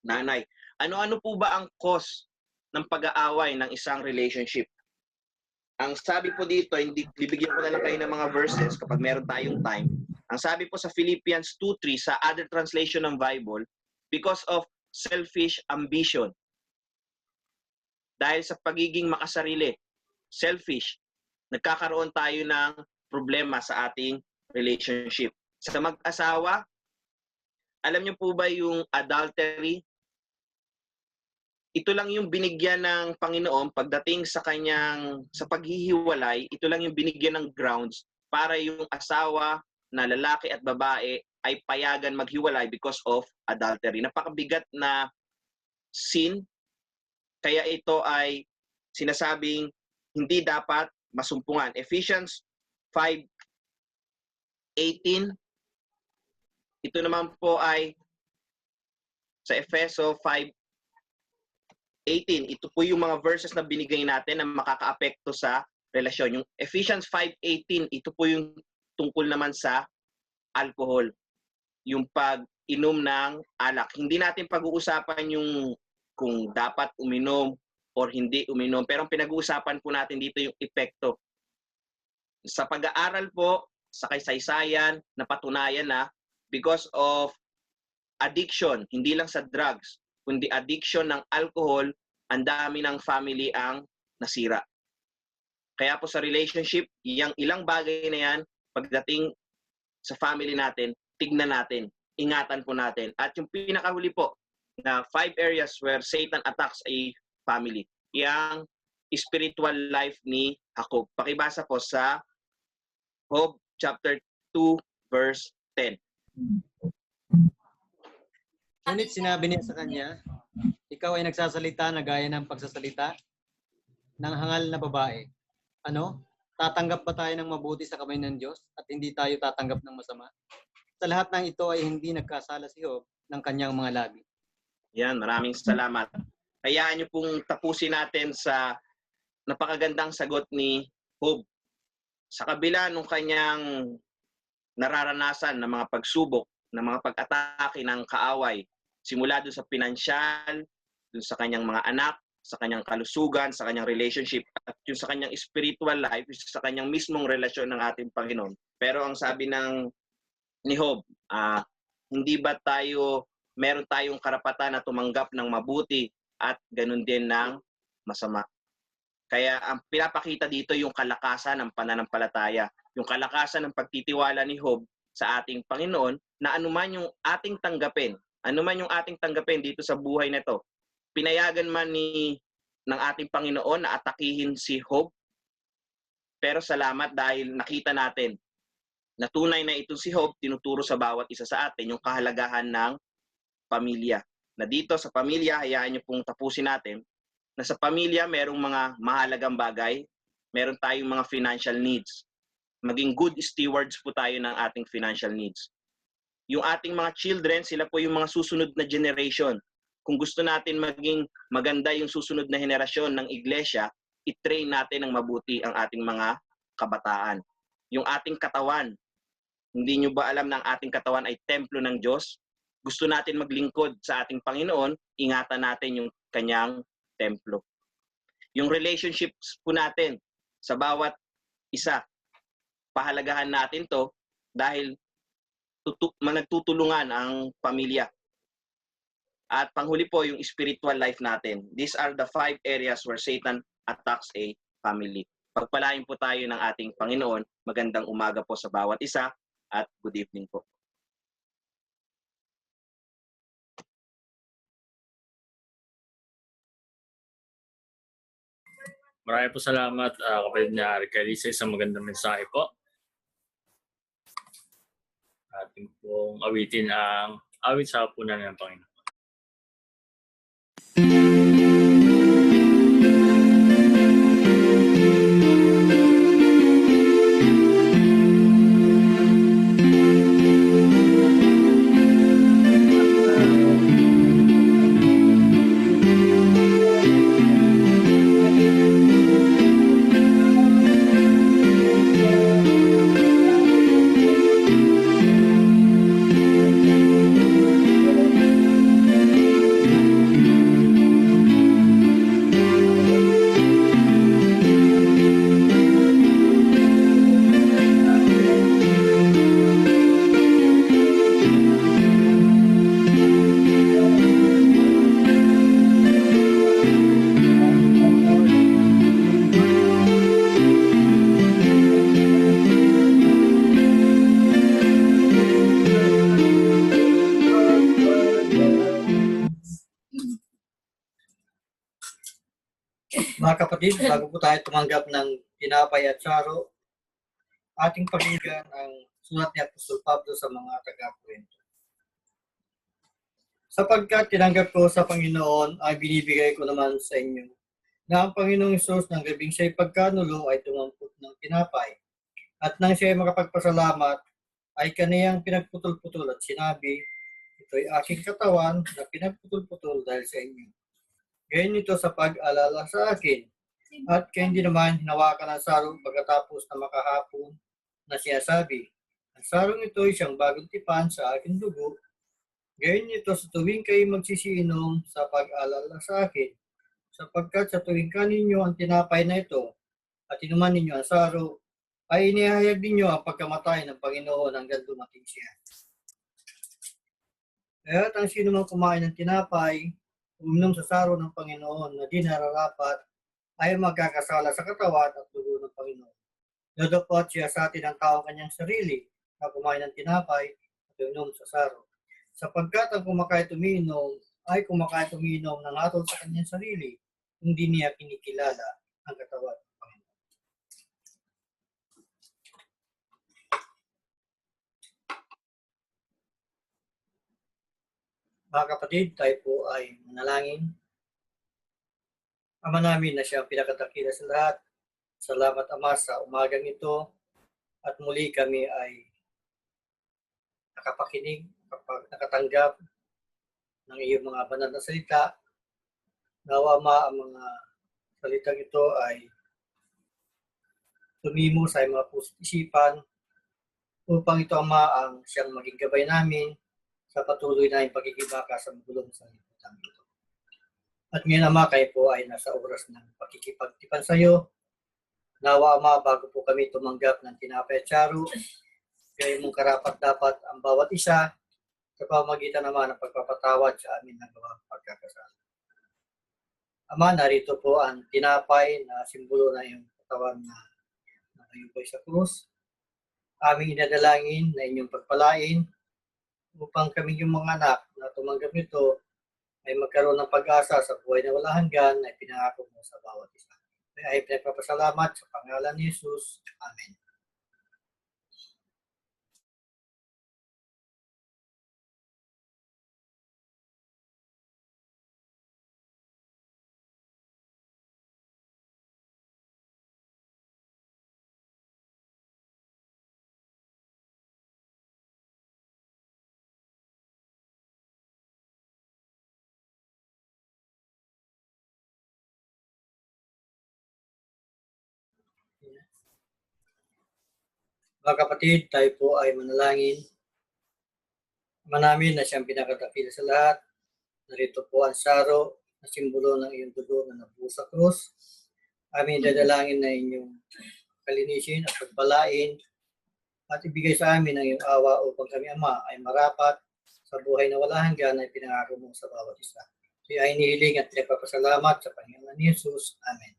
nanay. Ano-ano po ba ang cause ng pag-aaway ng isang relationship? Ang sabi po dito, hindi bibigyan ko na lang kayo ng mga verses kapag meron tayong time. Ang sabi po sa Philippians 2:3 sa other translation ng Bible, because of selfish ambition. Dahil sa pagiging makasarili, selfish, nagkakaroon tayo ng problema sa ating relationship. Sa mag-asawa, alam niyo po ba yung adultery? Ito lang yung binigyan ng Panginoon pagdating sa kanyang, sa paghihiwalay, ito lang yung binigyan ng grounds para yung asawa na lalaki at babae ay payagan maghiwalay because of adultery. Napakabigat na sin, kaya ito ay sinasabing hindi dapat masumpungan. Ephesians 5:18. Ito naman po ay sa Efeso 5:18. Ito po yung mga verses na binigay natin na makakaapekto sa relasyon. Yung Ephesians 5:18, ito po yung tungkol naman sa alcohol. Yung pag-inom ng alak. Hindi natin pag-uusapan yung kung dapat uminom or hindi uminom. Pero ang pinag-uusapan po natin dito yung epekto. Sa pag-aaral po, sa kaysaysayan, napatunayan na because of addiction, hindi lang sa drugs, kundi addiction ng alcohol, ang dami ng family ang nasira. Kaya po sa relationship, yung ilang bagay na yan, pagdating sa family natin, tignan natin, ingatan po natin. At yung pinakahuli po, na 5 areas where Satan attacks a family. Yang spiritual life ni Jacob. Pakibasa po sa Job chapter 2, verse 10. Ngunit sinabi niya sa kanya, ikaw ay nagsasalita na gaya ng pagsasalita ng hangal na babae. Ano? Tatanggap ba tayo ng mabuti sa kamay ng Diyos at hindi tayo tatanggap ng masama? Sa lahat ng ito ay hindi nagkasala si Job ng kanyang mga labi. Yan, maraming salamat. Hayaan niyo pong tapusin natin sa napakagandang sagot ni Job. Sa kabila ng kanyang nararanasan ng mga pagsubok, ng mga pag-atake ng kaaway, simula doon sa pinansyal, doon sa kanyang mga anak, sa kanyang kalusugan, sa kanyang relationship, at yung sa kanyang spiritual life, sa kanyang mismong relasyon ng ating Panginoon. Pero ang sabi ni Job, hindi ba meron tayong karapatan na tumanggap ng mabuti at ganun din ng masama? Kaya ang pinapakita dito yung kalakasan ng pananampalataya, yung kalakasan ng pagtitiwala ni Job sa ating Panginoon na anuman yung ating tanggapin dito sa buhay na ito, pinayagan man ng ating Panginoon na atakihin si Job, pero salamat dahil nakita natin na tunay na ito si Job tinuturo sa bawat isa sa atin yung kahalagahan ng pamilya. Na dito sa pamilya, hayaan niyo pong tapusin natin, na sa pamilya merong mga mahalagang bagay, meron tayong mga financial needs. Maging good stewards po tayo ng ating financial needs. Yung ating mga children, sila po yung mga susunod na generation. Kung gusto natin maging maganda yung susunod na henerasyon ng iglesia, i-train natin ng mabuti ang ating mga kabataan. Yung ating katawan, hindi nyo ba alam na ang ating katawan ay templo ng Diyos? Gusto natin maglingkod sa ating Panginoon, ingatan natin yung kanyang templo. Yung relationships po natin sa bawat isa, pahalagahan natin to dahil nagtutulungan ang pamilya. At panghuli po, yung spiritual life natin. These are the 5 areas where Satan attacks a family. Pagpalain po tayo ng ating Panginoon. Magandang umaga po sa bawat isa at good evening po. Maraming po salamat, kapatid na Arcalisa, sa magandang mensahe po. Ating pong awitin ang awit sa hapunan ng Panginoon. Mga kapatid, bago po tayo tumanggap ng tinapay at saro, ating pakinggan ang sulat ni Apostol Pablo sa mga taga-Korinto. Sapagkat tinanggap ko sa Panginoon ay binibigay ko naman sa inyo na ang Panginoong Hesus ng gabing siya'y pagkanulo ay tumampot ng tinapay at nang siya'y makapagpasalamat ay kaniyang pinagputol-putol at sinabi, ito'y aking katawan na pinagputol-putol dahil sa inyo. Gayon ito sa pag-alala sa akin. At kaya hindi naman hinawakan ang sarong pagkatapos na makahapon na sinasabi, ang sarong ito ay siyang bagong tipan sa aking dugo. Gayon ito sa tuwing kayo magsisiinom sa pag-alala sa akin. Sapagkat sa tuwing kaninyo ang tinapay na ito at inuman ninyo ang saro, ay inihayag ninyo ang pagkamatay ng Panginoon hanggang dumating siya. Kaya't ang sino mang kumain ng tinapay, uminom sa saro ng Panginoon na di nararapat, ay magkakasala sa katawan at dugo ng Panginoon. Dadapot siya sa atin ang taong kanyang sarili na kumain ng tinapay at uminom sa saro. Sapagkat ang kumakain uminom ay kumakain uminom ng hatol sa kanyang sarili, hindi niya kinikilala ang katawan ng Panginoon. Mga kapatid, tayo po ay manalangin. Ama namin na siya ang pinakatakila sa lahat. Salamat Ama sa umagang ito at muli kami ay nakapakinig, nakatanggap ng iyong mga banal na salita. Nawa Ama ang mga salitang ito ay tumimo sa iyong mga puso't isipan upang ito Ama ang siyang maging gabay namin sa patuloy na yung pagkikibaka sa magulong sa liputan ito. At ngayon Ama, kayo po ay nasa oras ng pakikipagtipan sa iyo. Nawa Ama, bago po kami tumanggap ng tinapay at tsaro, kayo mong karapat dapat ang bawat isa sa pamamagitan naman ng pagpapatawad sa amin ng gawang pagkakasala. Ama, narito po ang tinapay na simbolo na iyong katawan na nakayukoy sa krus. Aming inadalangin na inyong pagpalain upang kami yung mga anak na tumanggap nito ay magkaroon ng pag-asa sa buhay na wala hanggan na pinangako mo sa bawat isa. Ay pinagpapasalamat sa pangalan ni Jesus. Amen. Mga kapatid, tayo po ay manalangin. Ama namin na siyang pinakatakila sa lahat. Narito po ang saro na simbolo ng iyong dugo na nabuhos sa krus. Amin dadalangin na inyong kalinisin at pagpalain at ibigay sa amin ang iyong awa upang kami Ama ay marapat sa buhay na wala hanggan na ipinangako mo sa bawat isa. Siya ay nihiling at nagpapasalamat sa Panginoon ni Jesus. Amen.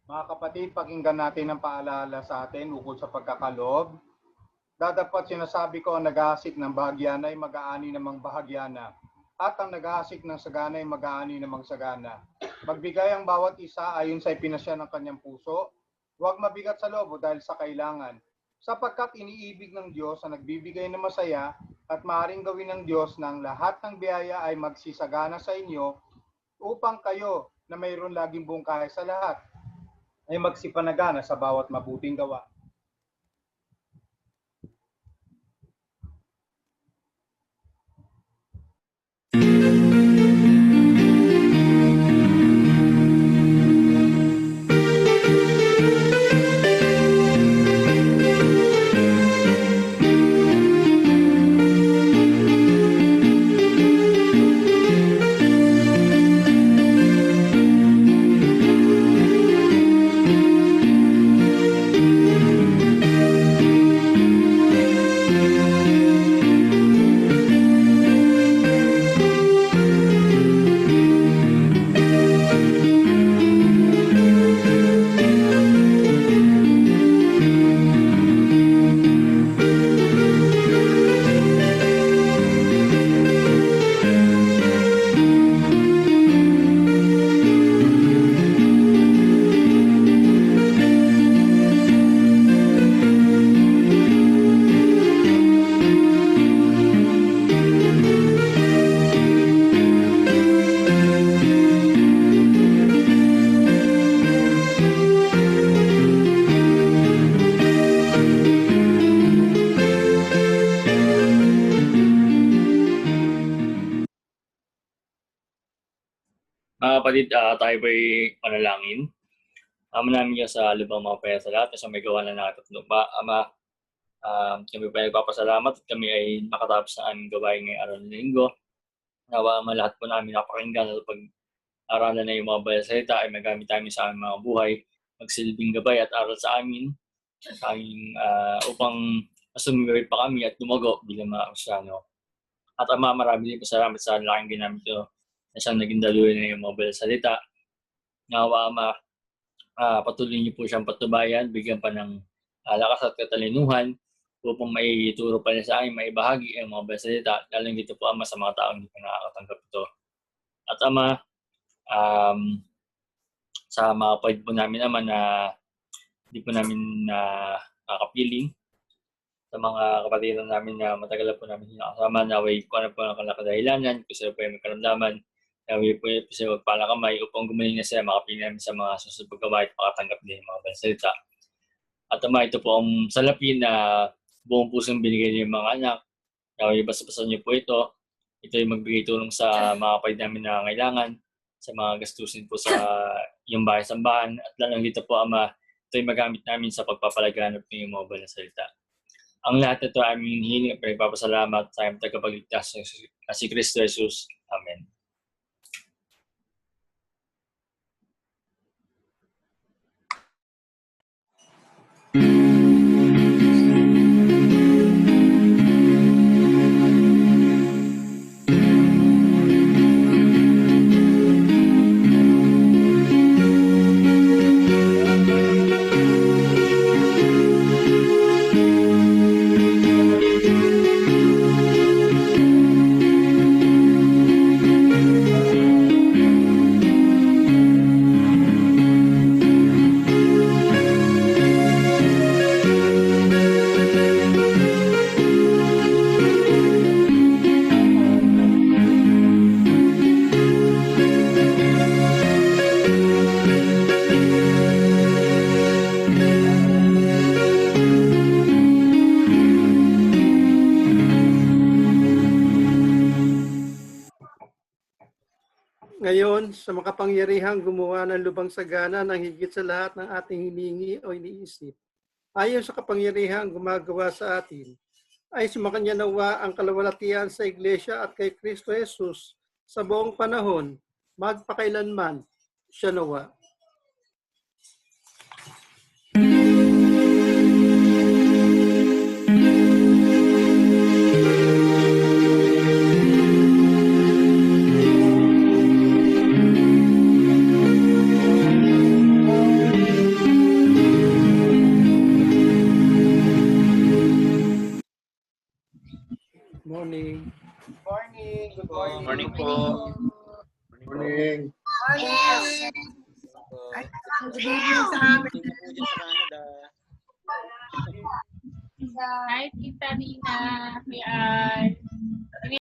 Mga kapatid, pakinggan natin ang paalala sa atin ukol sa pagkakaloob. Dadapat sinasabi ko ang naghahasik ng bahagyana ay mag-aani namang bahagyana. At ang naghahasik ng sagana ay mag-aani namang sagana. Magbigay ang bawat isa ayon sa ipinasya ng kanyang puso. Huwag mabigat sa loob dahil sa kailangan. Sapagkat iniibig ng Diyos ang nagbibigay ng masaya at maaaring gawin ng Diyos na ang lahat ng biyaya ay magsisagana sa inyo upang kayo na mayroon laging buong kaya sa lahat ay magsipanagana sa bawat mabuting gawa. Mga kapatid, tayo ba'y panalangin? Ama namin yan sa lubang mga pera sa lahat, sa may gawa na nakatutulong. Ama, kami pa nagpapasalamat at kami ay makatapos na aming gawain ngayong araw ng linggo. Nawa Ama, lahat po namin napakinggan at pag-aralan na yung mga bayang salita ay magamit namin sa aming mga buhay, magsilbing gabay at aral sa amin, upang masumibay pa kami at lumago bilang mga Kristyano. At Ama, marami din po salamat sa laking ginamit ko na siyang naging daluyan na yung mobile salita. Nawa Ama, patuloy niyo po siyang patubayan, bigyan pa ng lakas at katalinuhan upang may ituro pa niya sa akin, may bahagi ang mobile salita, lalo dito po Ama sa mga taong hindi pa nakakatanggap ito. At Ama, sa mga kapatid po namin Ama na hindi po namin nakapiling, sa mga kapatiran namin na matagal po namin nakasama, naway kung ano po ang kalakadahilanan, kung sila po ay may karamdaman, naway po sila magpalakamay upang gumaling na sila, makapiling namin sa mga susunod paggawa at makatanggap din ng mga bansalita. At Ama, ito po ang salapi na buong pusong binigay niyo yung mga anak, naway basta-basta niyo po ito. Ito ay magbigay tulong sa mga kapatid namin na kailangan, sa mga gastusin po sa yung bahay-sambahan, at lang dito po Ama, ito ay magamit namin sa pagpapalaganap ng yung mobile na salita. Ang lahat ito ay aming hiling at pinagpapasalamat sa aming tagapagligtas na si Kristo Jesus. Amen. Ngayon, sa makapangyarihang gumawa ng lubang sagana ng higit sa lahat ng ating hiningi o iniisip, ayon sa kapangyarihang gumagawa sa atin, ay sumakanya nawa ang kalawalatian sa Iglesia at kay Kristo Jesus sa buong panahon, magpakailanman, siya nawa. Morning. Morning. Good morning. Morning po. Morning. Good evening sa amin. Hi, Tita Nina. Kuya Al.